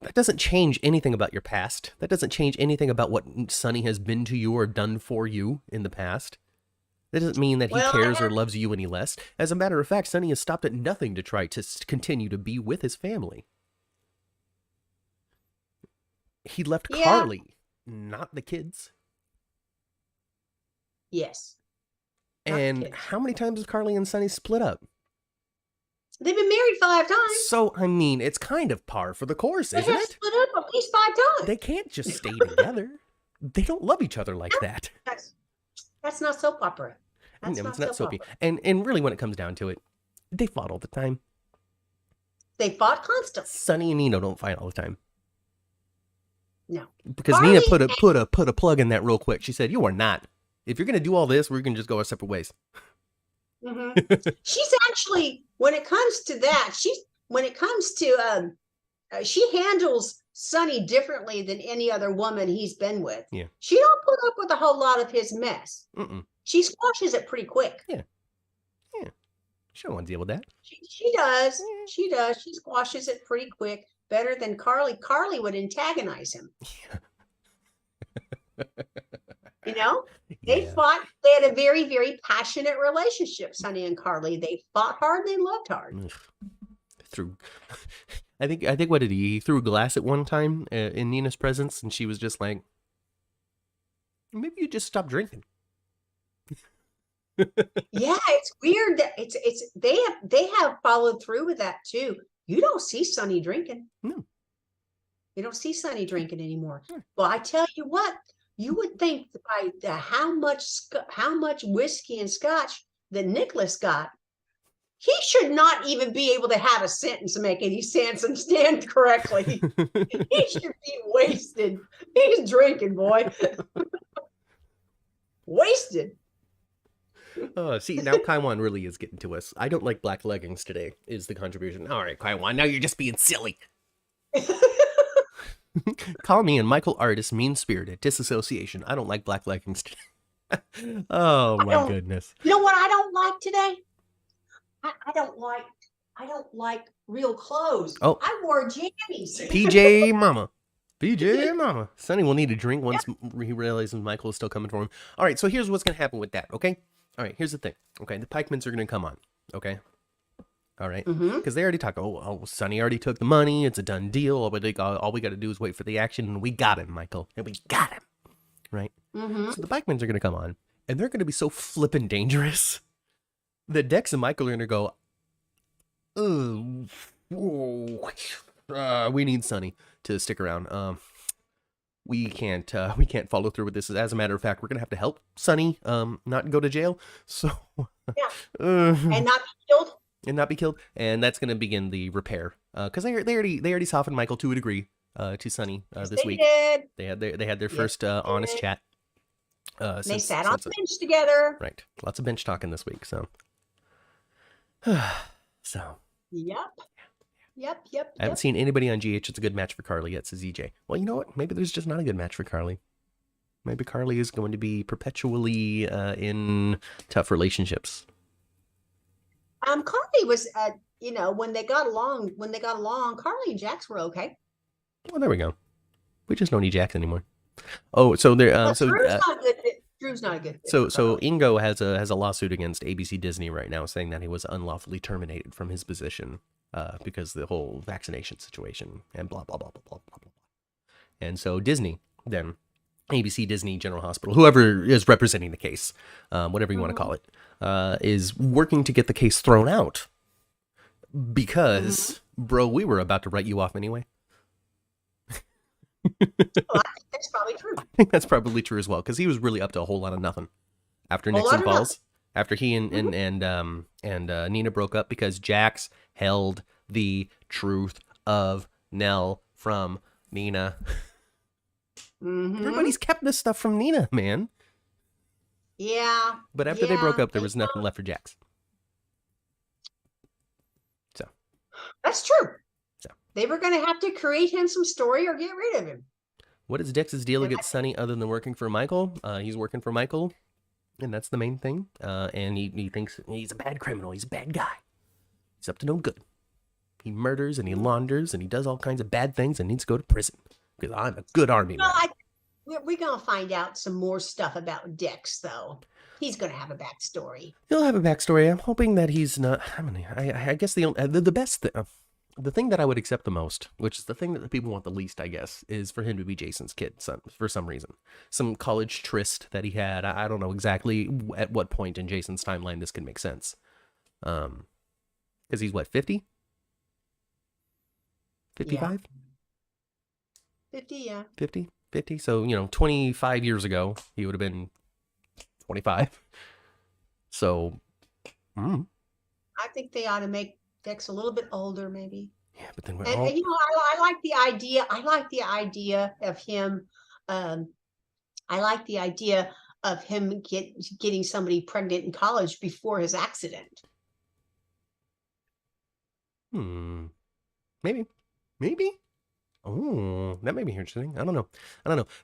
That doesn't change anything about your past. That doesn't change anything about what Sonny has been to you or done for you in the past. That doesn't mean that he cares or loves you any less. As a matter of fact, Sonny has stopped at nothing to try to continue to be with his family. He left Carly, not the kids. Yes. And how many times has Carly and Sonny split up? They've been married 5 times. So, I mean, it's kind of par for the course, isn't it? Split up at least 5 times. They can't just stay together. They don't love each other like that. That's not soap opera. It's not soapy. And really, when it comes down to it, they fought all the time. They fought constantly. Sonny and Nina don't fight all the time. No. Because Nina put a plug in that real quick. She said, "You are not. If you're going to do all this, we're going to just go our separate ways." Mm-hmm. She's actually, when it comes to that, she handles Sonny differently than any other woman he's been with. Yeah. She don't put up with a whole lot of his mess. Mm-mm. She squashes it pretty quick. Yeah. She don't want to deal with that. She does. Yeah. She does. She squashes it pretty quick. Better than Carly. Carly would antagonize him. Yeah. They fought. They had a very, very passionate relationship, Sonny and Carly. They fought hard. They loved hard. I think what did he threw a glass at one time in Nina's presence, and she was just like, "Maybe you just stop drinking." Yeah, it's weird that they have followed through with that too. You don't see Sonny drinking. No, you don't see Sonny drinking anymore. Well, I tell you what. You would think by how much whiskey and scotch that Nicholas got, he should not even be able to have a sentence to make any sense and stand correctly. He should be wasted. He's drinking, boy. Wasted. Oh, see, now Kaiwan really is getting to us. I don't like black leggings today, is the contribution. All right, Kaiwan, now you're just being silly. Call me and Michael Artist mean-spirited disassociation. I don't like black leggings today. Oh my goodness. You know what I don't like today? I don't like real clothes. Oh, I wore jammies. PJ Mama. Sonny will need a drink once he realizes Michael is still coming for him. All right, so here's what's going to happen with that, okay? All right, here's the thing. Okay, the Pikemans are going to come on, okay? All right, because they already talked. Oh, Sonny already took the money. It's a done deal. All we got to do is wait for the action, and we got him, Michael. And we got him, right? So the Pikemans are going to come on, and they're going to be so flippin' dangerous that Dex and Michael are going to go, we need Sonny to stick around. We can't follow through with this. As a matter of fact, we're going to have to help Sonny not go to jail. So and not be killed. And not be killed, and that's going to begin the repair. Because they already softened Michael to a degree to Sonny this week. Did. They had their first honest chat. They sat on the bench together. Right, lots of bench talking this week. So, Yep. I haven't seen anybody on GH that's a good match for Carly yet, says EJ. Well, you know what? Maybe there's just not a good match for Carly. Maybe Carly is going to be perpetually in tough relationships. Carly was, when they got along, Carly and Jax were okay. Well, there we go. We just don't need Jax anymore. Oh, so there. Drew's not a good fit. So Ingo has a lawsuit against ABC Disney right now, saying that he was unlawfully terminated from his position because of the whole vaccination situation and blah blah blah blah blah blah blah. And so Disney, then ABC Disney General Hospital, whoever is representing the case, whatever you want to call it, is working to get the case thrown out because, bro, we were about to write you off anyway. Well, I think that's probably true. I think that's probably true as well, because he was really up to a whole lot of nothing after Nixon falls. After he and Nina broke up, because Jax held the truth of Nell from Nina. Everybody's kept this stuff from Nina, man. Yeah. But after they broke up, there was nothing left for Jax. So. That's true. They were going to have to create him some story or get rid of him. What is Dex's deal against Sonny other than working for Michael? He's working for Michael, and that's the main thing. And he thinks he's a bad criminal. He's a bad guy. He's up to no good. He murders and he launders and he does all kinds of bad things and needs to go to prison because I'm a good army man. We're going to find out some more stuff about Dex, though. He's going to have a backstory. He'll have a backstory. I'm hoping that he's not. I guess the best thing. The thing that I would accept the most, which is the thing that the people want the least, I guess, is for him to be Jason's kid for some reason. Some college tryst that he had. I don't know exactly at what point in Jason's timeline this can make sense. Because he's what, 50? 55? Yeah. 50, yeah. 50. So, 25 years ago, he would have been 25. So, I think they ought to make Dex a little bit older, maybe. Yeah, but then I like the idea. I like the idea of him. I like the idea of him getting somebody pregnant in college before his accident. Maybe. Oh, that may be interesting. I don't know.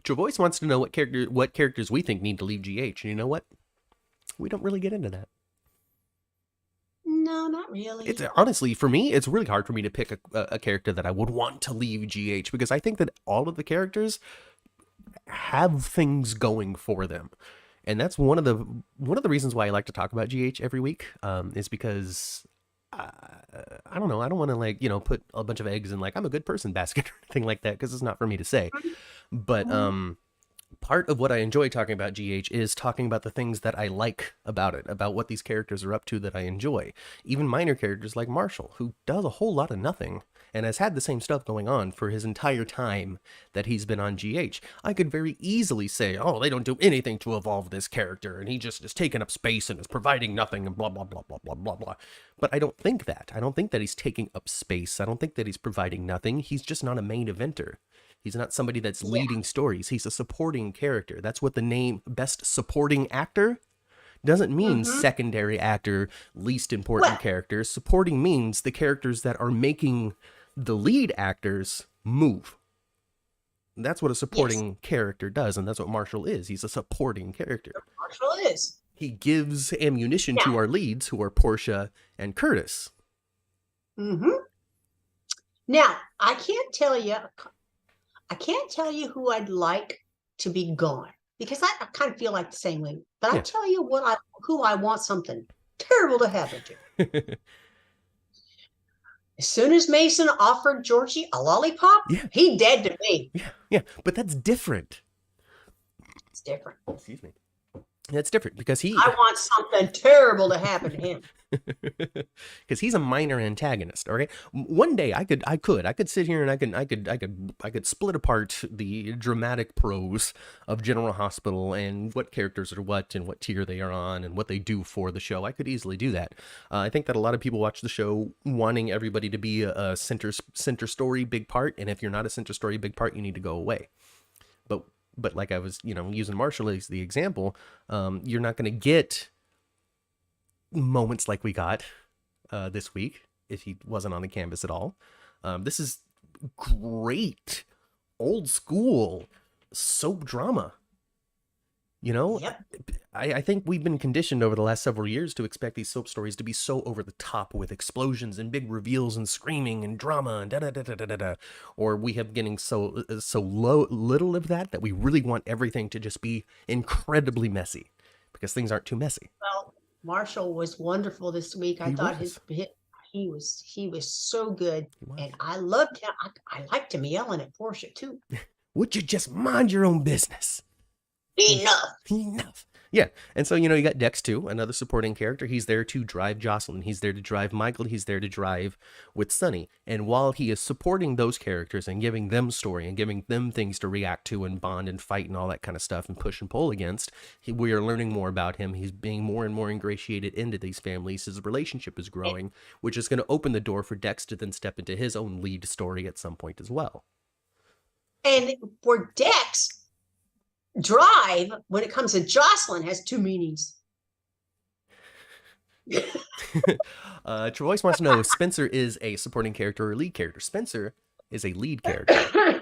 Travois wants to know what characters we think need to leave GH. And you know what? We don't really get into that. No, not really. It's honestly, for me, it's really hard for me to pick a character that I would want to leave GH, because I think that all of the characters have things going for them. And that's one of the reasons why I like to talk about GH every week, is because I don't know. I don't want to put a bunch of eggs in I'm a good person basket or anything like that, because it's not for me to say. But part of what I enjoy talking about GH is talking about the things that I like about it, about what these characters are up to that I enjoy. Even minor characters like Marshall, who does a whole lot of nothing and has had the same stuff going on for his entire time that he's been on GH. I could very easily say, oh, they don't do anything to evolve this character, and he just is taking up space and is providing nothing and blah, blah, blah, blah, blah, blah, blah. But I don't think that. I don't think that he's taking up space. I don't think that he's providing nothing. He's just not a main eventer. He's not somebody that's leading stories. He's a supporting character. That's what the name best supporting actor doesn't mean secondary actor, least important character. Supporting means the characters that are making the lead actors move. That's what a supporting character does, and that's what Marshall is. He's a supporting character. Marshall is. He gives ammunition to our leads, who are Portia and Curtis. Now, I can't tell you who I'd like to be gone, because I kind of feel like the same way. But I'll tell you who I want something terrible to happen to. As soon as Mason offered Georgie a lollipop, he dead to me. Yeah, but that's different. It's different. Excuse me. That's different because I want something terrible to happen to him. Because he's a minor antagonist. All right. One day I could sit here and I could split apart the dramatic prose of General Hospital and what characters are what and what tier they are on and what they do for the show. I could easily do that. I think that a lot of people watch the show wanting everybody to be a center story big part, and if you're not a center story big part, you need to go away. But like I was, using Marshall as the example, you're not going to get moments like we got this week if he wasn't on the canvas at all. This is great old school soap drama. You know, Yep. I think we've been conditioned over the last several years to expect these soap stories to be so over the top with explosions and big reveals and screaming and drama and da da da da da da. Or we have getting so little of that we really want everything to just be incredibly messy because things aren't too messy. Well, Marshall was wonderful this week. I thought he was so good, and I loved him. I liked him yelling at Portia too. Would you just mind your own business? Enough. Yeah. And so, you got Dex too, another supporting character. He's there to drive Jocelyn. He's there to drive Michael. He's there to drive with Sunny. And while he is supporting those characters and giving them story and giving them things to react to and bond and fight and all that kind of stuff and push and pull against, we are learning more about him. He's being more and more ingratiated into these families. His relationship is growing, which is going to open the door for Dex to then step into his own lead story at some point as well. And for Dex, drive, when it comes to Jocelyn, has two meanings. Travois wants to know if Spencer is a supporting character or lead character. Spencer is a lead character.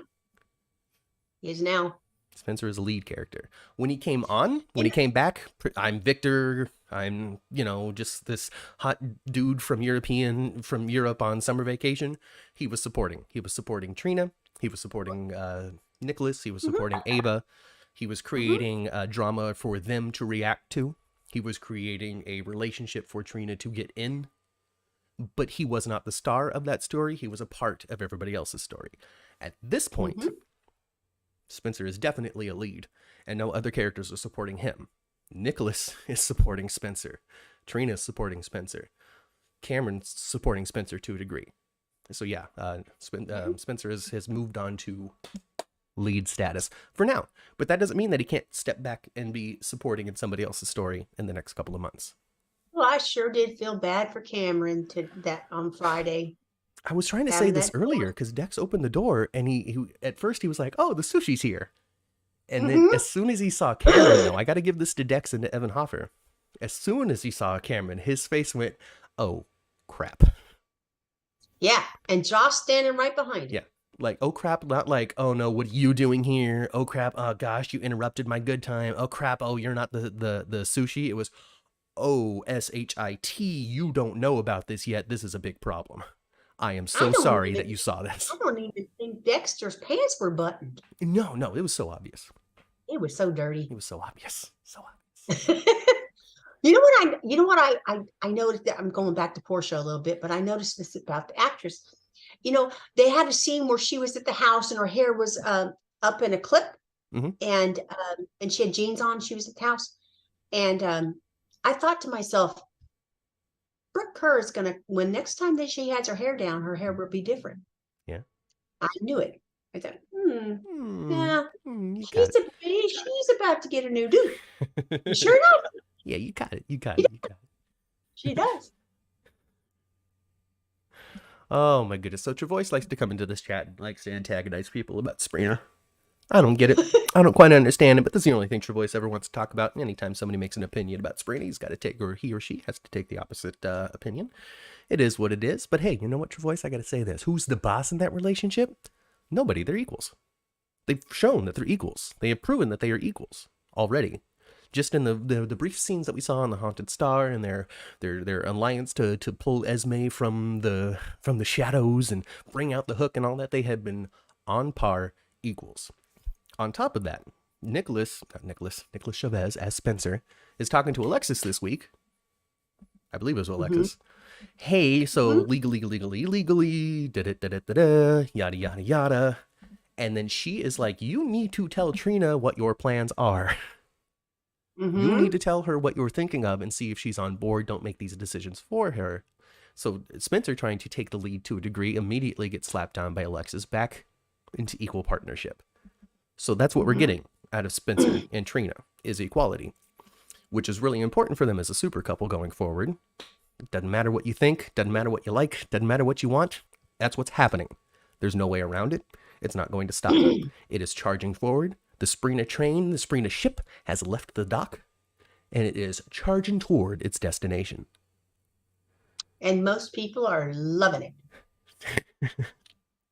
He is now. Spencer is a lead character. When he came back, I'm Victor. I'm, just this hot dude from Europe on summer vacation. He was supporting. He was supporting Trina. He was supporting Nicholas. He was supporting Ava. He was creating drama for them to react to. He was creating a relationship for Trina to get in. But he was not the star of that story. He was a part of everybody else's story. At this point, Spencer is definitely a lead, and no other characters are supporting him. Nicholas is supporting Spencer. Trina is supporting Spencer. Cameron's supporting Spencer to a degree. So yeah, Spencer has moved on to lead status for now, but that doesn't mean that he can't step back and be supporting in somebody else's story in the next couple of months. Well, I sure did feel bad for Cameron on Friday. I was trying to say this earlier because Dex opened the door and he at first he was like, "Oh, the sushi's here," and then as soon as he saw Cameron, though, I got to give this to Dex and to Evan Hoffer. As soon as he saw Cameron, his face went, "Oh, crap." Yeah, and Josh standing right behind him. Yeah. Like, oh crap, not like, oh no, what are you doing here? Oh crap, oh gosh, you interrupted my good time. Oh crap, oh, you're not the sushi. It was, oh, S-H-I-T, you don't know about this yet. This is a big problem. I am so sorry that you saw this. I don't even think Dexter's pants were buttoned. No, it was so obvious. It was so dirty. It was so obvious. So obvious. You know what I noticed that I'm going back to Portia a little bit, but I noticed this about the actress. They had a scene where she was at the house and her hair was up in a clip, and she had jeans on. She was at the house, and I thought to myself, Brooke Kerr is gonna, when next time that she has her hair down, her hair will be different. Yeah, I knew it. I thought, yeah, she's about to get a new dude. Sure enough. Yeah, you got it. She does. Oh my goodness. So Travois likes to come into this chat and likes to antagonize people about Sabrina. I don't get it. I don't quite understand it, but that's the only thing Travois ever wants to talk about. Anytime somebody makes an opinion about Sabrina, he's got to take, or he or she has to take the opposite opinion. It is what it is. But hey, you know what, Travois? I got to say this. Who's the boss in that relationship? Nobody. They're equals. They've shown that they're equals. They have proven that they are equals already. Just in the brief scenes that we saw on the Haunted Star and their alliance to pull Esme from the shadows and bring out the hook and all that, they have been on par equals. On top of that, Nicholas Chavez as Spencer is talking to Alexis this week. I believe it was Alexis. Hey, so legally, yada yada yada, and then she is like, "You need to tell Trina what your plans are." You need to tell her what you're thinking of and see if she's on board. Don't make these decisions for her. So Spencer, trying to take the lead to a degree, immediately gets slapped down by Alexis back into equal partnership. So that's what we're getting out of Spencer and Trina, is equality, which is really important for them as a super couple going forward. It doesn't matter what you think, doesn't matter what you like, doesn't matter what you want. That's what's happening. There's no way around it. It's not going to stop. It is charging forward. The Sabrina train, the Sabrina ship has left the dock, and it is charging toward its destination. And most people are loving it.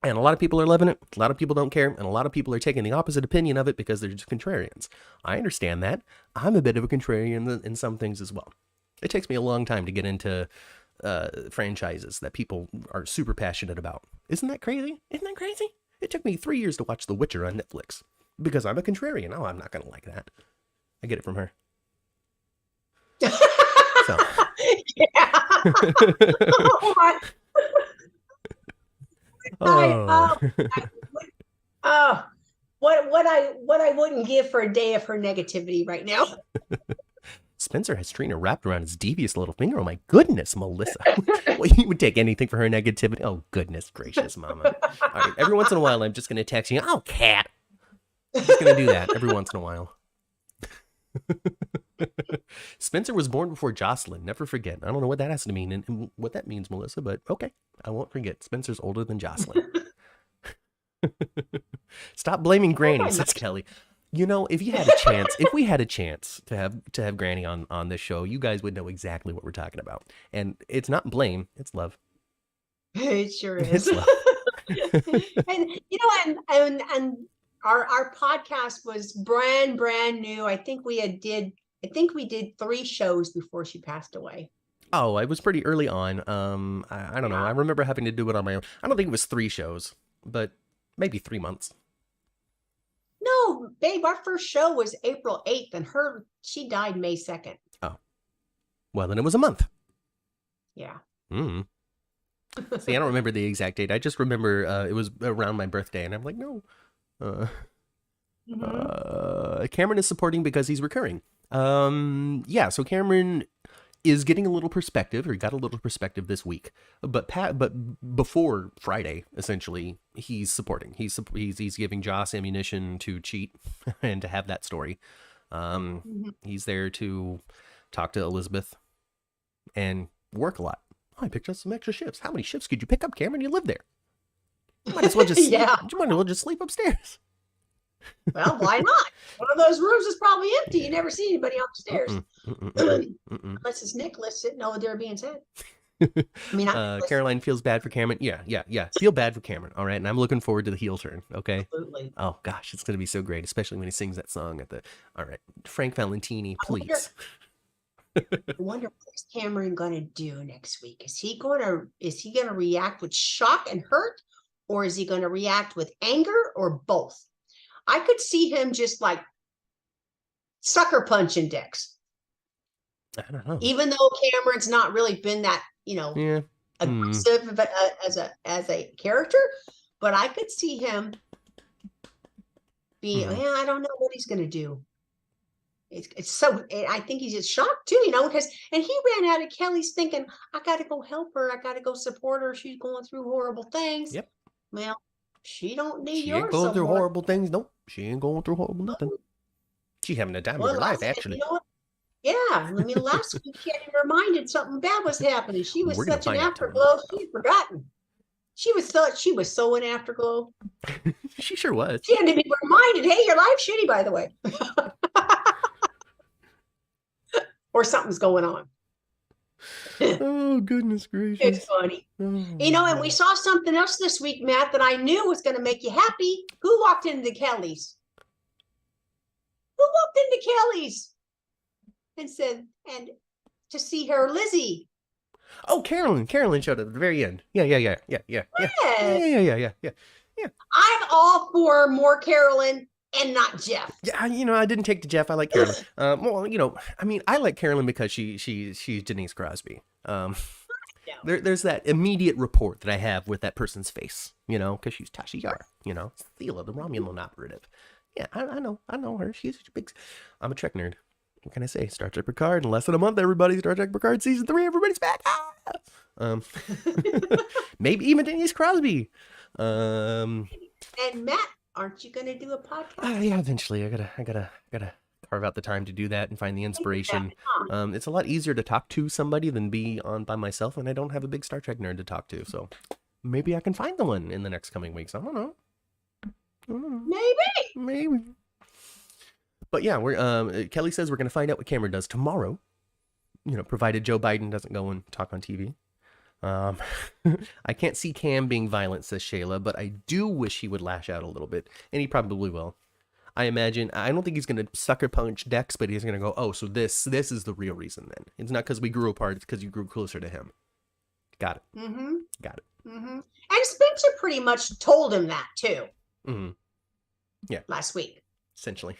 And a lot of people are loving it. A lot of people don't care. And a lot of people are taking the opposite opinion of it because they're just contrarians. I understand that. I'm a bit of a contrarian in some things as well. It takes me a long time to get into franchises that people are super passionate about. Isn't that crazy? Isn't that crazy? It took me 3 years to watch The Witcher on Netflix because I'm a contrarian. Oh, I'm not going to like that. I get it from her. So. Yeah. What I wouldn't give for a day of her negativity right now. Spencer has Trina wrapped around his devious little finger. Oh my goodness, Melissa. Well, you would take anything for her negativity. Oh, goodness gracious, Mama. All right, every once in a while, I'm just going to text you, oh, cat. I'm just going to do that every once in a while. Spencer was born before Jocelyn. Never forget. I don't know what that has to mean and what that means, Melissa, but okay. I won't forget. Spencer's older than Jocelyn. Stop blaming Granny, says Kelly. You know, if we had a chance to have Granny on this show, you guys would know exactly what we're talking about. And it's not blame, it's love. It sure is. It's love. And you know, and our podcast was brand new. I think we did 3 shows before she passed away. Oh, it was pretty early on. I don't know. I remember having to do it on my own. I don't think it was 3 shows, but maybe 3 months. No, babe, our first show was April 8th and she died May 2nd. Oh. Well, then it was a month. Yeah. See, I don't remember the exact date. I just remember it was around my birthday, and I'm like, no. Cameron is supporting because he's recurring. Yeah, so Cameron is getting a little perspective, or got a little perspective this week. But before Friday, essentially, he's supporting. He's giving Joss ammunition to cheat and to have that story. He's there to talk to Elizabeth and work a lot. Oh, I picked up some extra shifts. How many shifts could you pick up, Cameron? You live there. You might as well just you might as well just sleep upstairs. Well, why not? One of those rooms is probably empty. You never see anybody upstairs. Unless it's Nicholas sitting over there being sad. I mean, Caroline feels bad for Cameron. Yeah. Feel bad for Cameron. All right. And I'm looking forward to the heel turn. Okay. Absolutely. Oh, gosh. It's going to be so great, especially when he sings that song at the. All right. Frank Valentini, please. I wonder what's Cameron going to do next week. Is he going to react with shock and hurt, or is he going to react with anger, or both? I could see him just like sucker punching Dix. I don't know. Even though Cameron's not really been that, aggressive as a character, but I could see him be, I don't know what he's going to do. It's so, I think he's just shocked too, because, and he ran out of Kelly's thinking, I got to go help her. I got to go support her. She's going through horrible things. Yep. Well, she don't need yours. She ain't going through horrible things. Nope. She ain't going through horrible nothing. She having a time of her life, actually. Yeah. I mean, last week she had reminded something bad was happening. She was such an afterglow. She'd forgotten. She was so an afterglow. She sure was. She had to be reminded, hey, your life's shitty, by the way. Or something's going on. Oh, goodness gracious. It's funny. And we saw something else this week, Matt, that I knew was going to make you happy. Who walked into Kelly's? And said, and to see her Lizzie. Oh, Carolyn showed up at the very end. Yeah. Yes. Yeah. I'm all for more Carolyn and not Jeff. Yeah, I didn't take to Jeff. I like Carolyn. I like Carolyn because she's Denise Crosby. There's that immediate rapport that I have with that person's face, because she's Tasha Yar, Thela, the Romulan operative. Yeah, I know her. She's big. I'm a Trek nerd. What can I say? Star Trek Picard in less than a month, everybody. Star Trek Picard season 3, everybody's back. Maybe even Denise Crosby. And Matt, aren't you going to do a podcast? Yeah, eventually. I gotta carve out the time to do that and find the inspiration. It's a lot easier to talk to somebody than be on by myself, and I don't have a big Star Trek nerd to talk to. So maybe I can find the one in the next coming weeks. I don't know. Maybe. But yeah, we're Kelly says we're going to find out what Cameron does tomorrow. Provided Joe Biden doesn't go and talk on TV. I can't see Cam being violent, says Shayla, but I do wish he would lash out a little bit, and he probably will. I imagine, I don't think he's going to sucker punch Dex, but he's going to go, oh, so this is the real reason then. It's not because we grew apart, it's because you grew closer to him. Got it. Mm-hmm. Got it. Mm-hmm. And Spencer pretty much told him that too. Mm-hmm. Yeah. Last week. Essentially.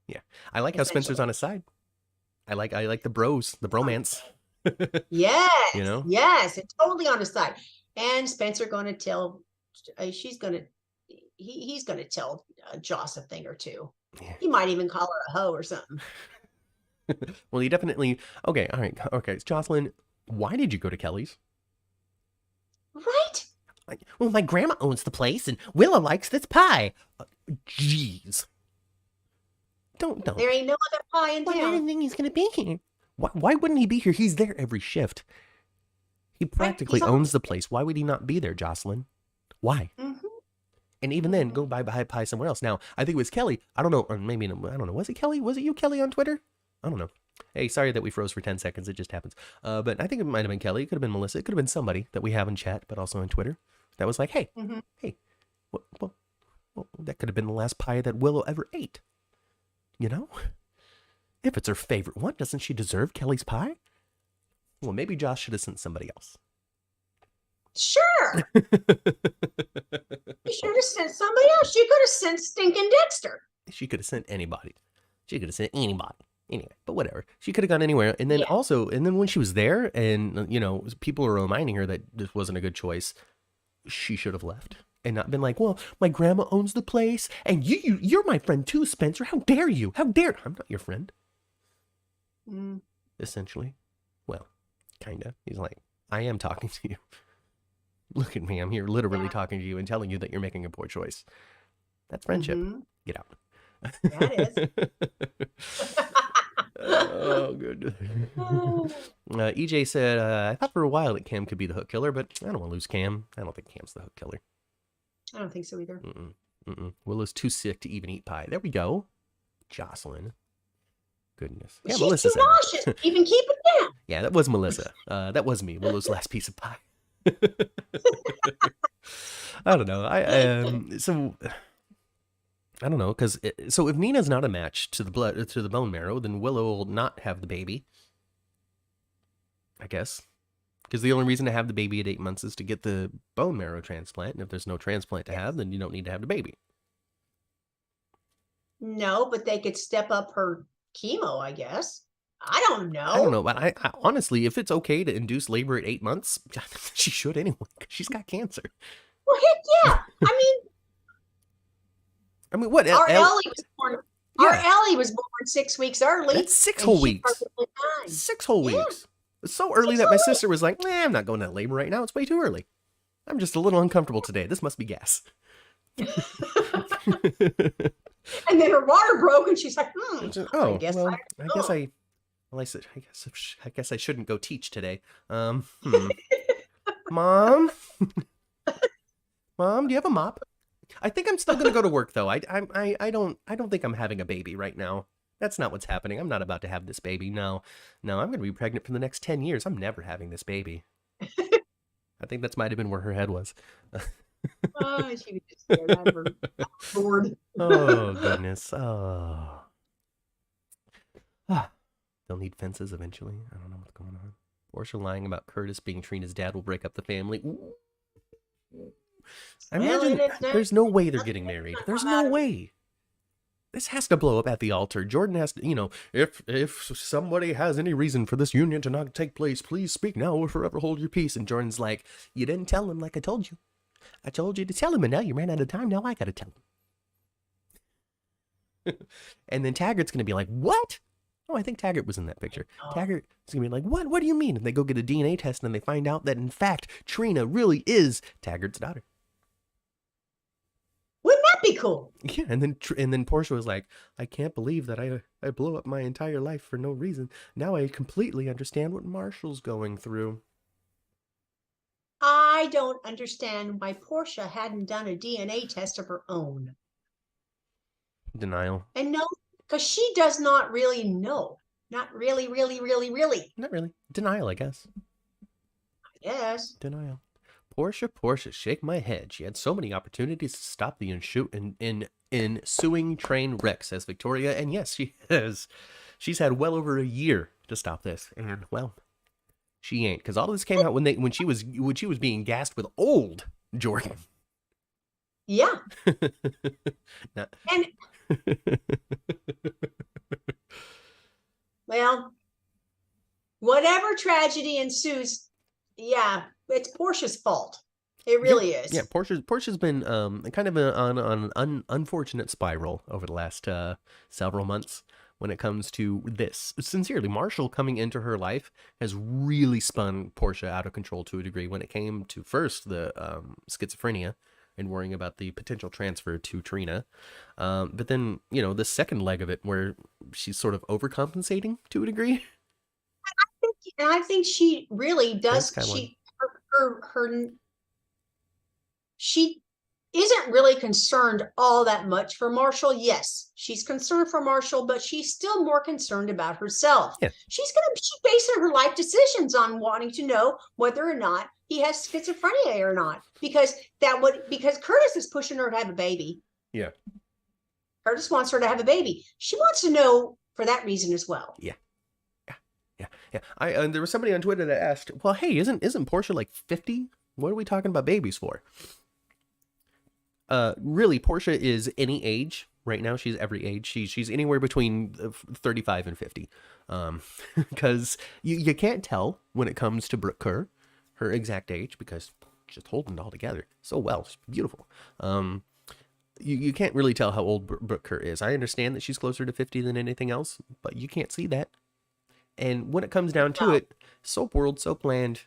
Yeah. I like how Spencer's on his side. I like the bros, the bromance. Yes. You know? Yes. It's totally on his side. And Spencer going to tell, he's going to tell Joss a thing or two. Yeah. He might even call her a hoe or something. Well, he definitely, okay. All right. Okay. Jocelyn, why did you go to Kelly's? Right. Well, my grandma owns the place and Willa likes this pie. Jeez. Don't. There ain't no other pie in town. I didn't think he's going to be here. Why wouldn't he be here? He's there every shift. He practically owns the place. Why would he not be there, Jocelyn? Why? Mm-hmm. And even then, go buy pie somewhere else. Now, I think it was Kelly. I don't know. Or maybe, I don't know. Was it Kelly? Was it you, Kelly, on Twitter? I don't know. Hey, sorry that we froze for 10 seconds. It just happens. But I think it might have been Kelly. It could have been Melissa. It could have been somebody that we have in chat, but also on Twitter. That was like, hey, hey, well, that could have been the last pie that Willow ever ate. You know? If it's her favorite one, doesn't she deserve Kelly's pie? Well, maybe Josh should have sent somebody else. Sure. She should have sent somebody else. She could have sent stinking Dexter. She could have sent anybody. She could have sent anybody. Anyway, but whatever. She could have gone anywhere. And then and then when she was there and, you know, people were reminding her that this wasn't a good choice, she should have left and not been like, well, my grandma owns the place and you're my friend too, Spencer. How dare you? How dare? I'm not your friend. Essentially. Well, kind of. He's like, I am talking to you. Look at me. I'm here literally talking to you and telling you that you're making a poor choice. That's friendship. Get out. That is. Oh, good. EJ said, I thought for a while that Cam could be the hook killer, but I don't want to lose Cam. I don't think Cam's the hook killer. I don't think so either. Willow's too sick to even eat pie. There we go. Jocelyn. Goodness. Yeah, she's Melissa too nauseous. Even keep it down. Yeah, that was Melissa. That was me. Willow's last piece of pie. I don't know. I don't know, because so if Nina's not a match to the bone marrow, then Willow will not have the baby. I guess. Because the only reason to have the baby at 8 months is to get the bone marrow transplant. And if there's no transplant to have, then you don't need to have the baby. No, but they could step up her chemo, I guess. I don't know. I don't know, but I honestly, if it's okay to induce labor at 8 months, she should anyway, because she's got cancer. Well, heck yeah. I mean, what? Our Ellie was born. Yeah. Our Ellie was born 6 weeks early. That's 6 whole weeks. 6 whole weeks. It's so early that my sister was like, I'm not going to labor right now. It's way too early. I'm just a little uncomfortable today. This must be gas. And then her water broke, and she's like, I guess I shouldn't go teach today. Mom? Mom, do you have a mop? I think I'm still going to go to work, though. I don't think I'm having a baby right now. That's not what's happening. I'm not about to have this baby. No, I'm going to be pregnant for the next 10 years. I'm never having this baby. I think that might have been where her head was. Oh, she was just scared out of her board. Oh, goodness. Oh. They'll need fences eventually. I don't know what's going on. Portia lying about Curtis being Trina's dad will break up the family. Ooh. I imagine there's no way they're getting married. There's no way. This has to blow up at the altar. Jordan has to, if somebody has any reason for this union to not take place, please speak now or forever hold your peace. And Jordan's like, you didn't tell him like I told you. I told you to tell him, and now you ran out of time. Now I got to tell him. And then Taggart's going to be like, what? Oh, I think Taggart was in that picture. Taggart is going to be like, what? What do you mean? And they go get a DNA test, and they find out that, in fact, Trina really is Taggart's daughter. Wouldn't that be cool? Yeah, and then Portia was like, I can't believe that I blew up my entire life for no reason. Now I completely understand what Marshall's going through. I don't understand why Portia hadn't done a DNA test of her own. Denial. And no, because she does not really know. Not really. Not really. Denial, I guess. Yes. Denial. Portia, shake my head. She had so many opportunities to stop the ensuing train wreck, says Victoria. And yes, she has. She's had well over a year to stop this. And, well, she ain't. Because all of this came out when she was being gassed with old Jordan. Yeah. And well, whatever tragedy ensues, yeah, it's Portia's fault. It really is. Yeah, Portia's been kind of on an unfortunate spiral over the last several months when it comes to this. Sincerely, Marshall coming into her life has really spun Portia out of control to a degree when it came to first the schizophrenia and worrying about the potential transfer to Trina. But then, the second leg of it where she's sort of overcompensating to a degree. I think she really does. She isn't really concerned all that much for Marshall. Yes, she's concerned for Marshall, but she's still more concerned about herself. Yeah. She's basing her life decisions on wanting to know whether or not he has schizophrenia or not, because Curtis is pushing her to have a baby. Yeah. Curtis wants her to have a baby. She wants to know for that reason as well. Yeah. There was somebody on Twitter that asked, well, hey, isn't Portia like 50? What are we talking about babies for? Really, Portia is any age right now. She's every age. She's anywhere between 35 and 50. Because you can't tell when it comes to Brooke Kerr, her exact age, because she's holding it all together so well. She's beautiful. You can't really tell how old Brooke Kerr is. I understand that she's closer to 50 than anything else, but you can't see that. And when it comes down to it, Soap World, Soapland,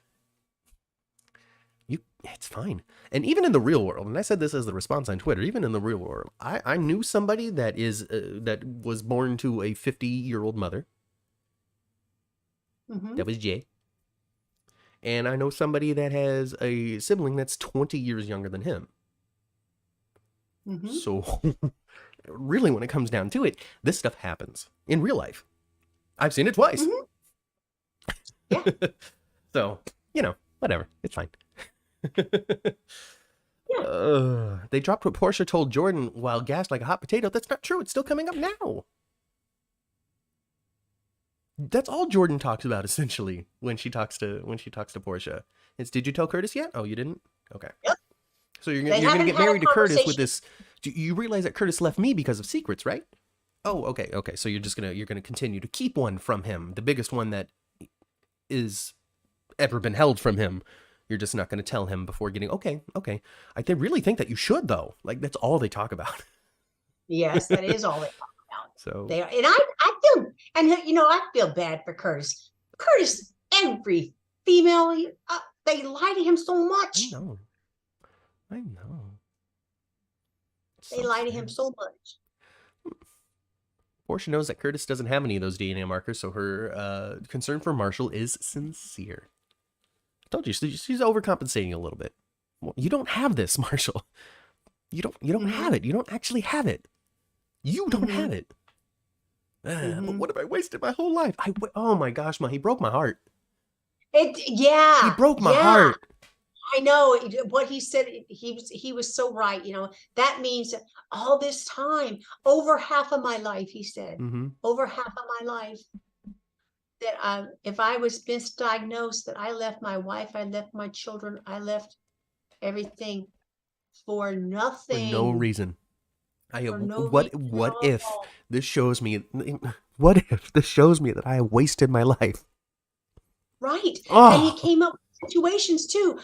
it's fine. And even in the real world, and I said this as the response on Twitter, even in the real world, I knew somebody that was born to a 50-year-old mother. Mm-hmm. That was Jay. And I know somebody that has a sibling that's 20 years younger than him. Mm-hmm. So, really, when it comes down to it, this stuff happens in real life. I've seen it twice. Mm-hmm. Yeah. So, whatever. It's fine. Yeah. They dropped what Portia told Jordan while gassed like a hot potato. That's not true. It's still coming up now. That's all Jordan talks about essentially when she talks to Portia. It's, did you tell Curtis yet? Oh, you didn't? Okay. Yep. So you're gonna get married to Curtis with this. You realize that Curtis left me because of secrets, right? Oh, okay. So you're gonna continue to keep one from him, the biggest one that is ever been held from him. You're just not going to tell him before getting, okay. I really think that you should, though. Like, that's all they talk about. Yes, that is all they talk about. So I feel bad for Curtis. Curtis, every female, they lie to him so much. I know. They lie to him so much. Portia knows that Curtis doesn't have any of those DNA markers, so her concern for Marshall is sincere. I told you, she's overcompensating a little bit. Well, you don't have this, Marshall. You don't have it. You don't actually have it. You don't have it. But what have I wasted my whole life? Oh my gosh, he broke my heart. He broke my heart. I know what he said. He was so right. That means that all this time, over half of my life, he said, over half of my life, that if I was misdiagnosed, that I left my wife, I left my children, I left everything for nothing. For no reason. What if this shows me that I wasted my life? Right. Oh. And he came up with situations too.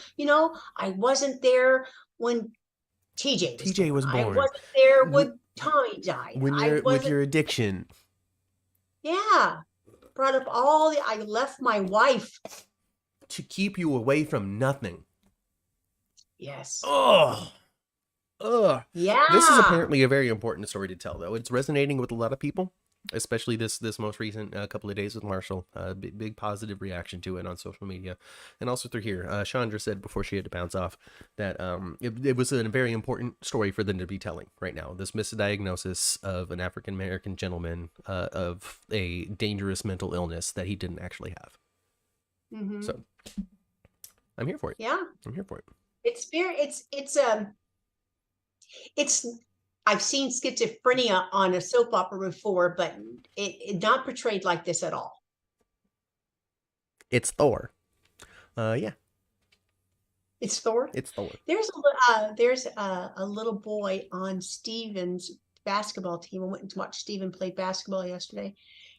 I wasn't there when TJ was born. I wasn't there when Tommy died. With your addiction. Yeah. Brought up I left my wife. To keep you away from nothing. Yes. Yeah. This is apparently a very important story to tell, though. It's resonating with a lot of people, especially this most recent couple of days with Marshall. Big positive reaction to it on social media, and also through here. Chandra said before she had to bounce off that it was a very important story for them to be telling right now. This misdiagnosis of an African American gentleman of a dangerous mental illness that he didn't actually have. So I'm here for it. Yeah. I'm here for it. It's I've seen schizophrenia on a soap opera before, but it not portrayed like this at all. It's Thor. Yeah. It's Thor. It's Thor. There's a little boy on Steven's basketball team. I went and watched Steven play basketball yesterday.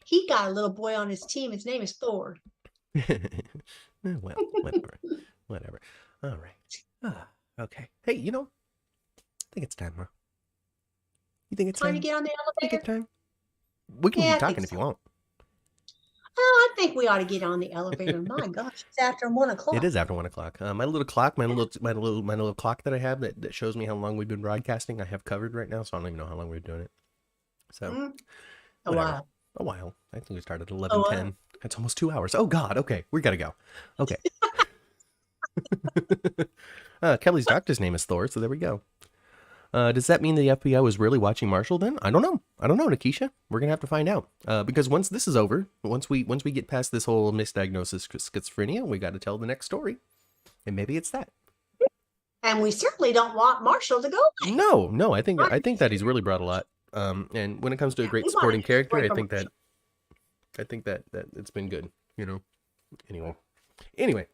He got a little boy on his team. His name is Thor. Well, whatever. All right. Okay. Hey, I think it's time, huh? You think it's time to get on the elevator? I think it's time. We can keep talking if you want. Oh, I think we ought to get on the elevator. My gosh, it's after 1 o'clock. It is after 1 o'clock. My little clock, my little clock that I have that shows me how long we've been broadcasting, I have covered right now, so I don't even know how long we've been doing it. So a while. I think we started at 11:10. That's almost 2 hours. Oh God. Okay, we gotta go. Okay. Kelly's doctor's name is Thor, so there we go. Does that mean the FBI was really watching Marshall then? I don't know, Nikisha. We're gonna have to find out. Because once this is over, once we get past this whole misdiagnosis schizophrenia, we got to tell the next story, and maybe it's that. And we certainly don't want Marshall to go away. No. I think that he's really brought a lot. And when it comes to a great supporting character, I think that it's been good. Anyway,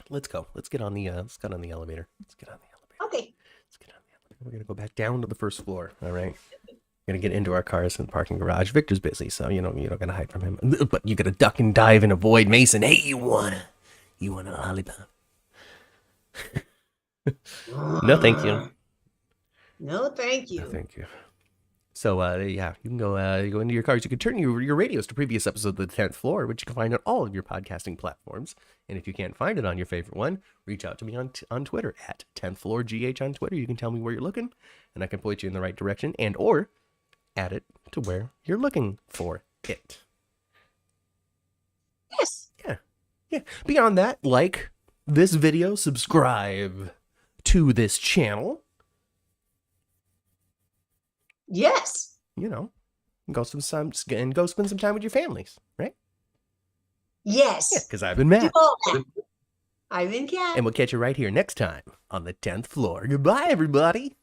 let's go. Let's get on the elevator. Okay. We're going to go back down to the first floor. All right. We're going to get into our cars in the parking garage. Victor's busy, so you don't got to hide from him. But you got to duck and dive and avoid Mason. Hey, you want a lollipop? No, thank you. No, thank you. No, thank you. So, you can go into your cars. You can turn your radios to previous episodes of the 10th Floor, which you can find on all of your podcasting platforms. And if you can't find it on your favorite one, reach out to me on Twitter at 10th Floor GH on Twitter. You can tell me where you're looking, and I can point you in the right direction or add it to where you're looking for it. Yes. Yeah. Beyond that, like this video, subscribe to this channel. Yes. Go spend some time with your families, right? Yes. Yeah, because I've been Matt. I've been Kat. And we'll catch you right here next time on the 10th Floor. Goodbye, everybody.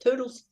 Toodles.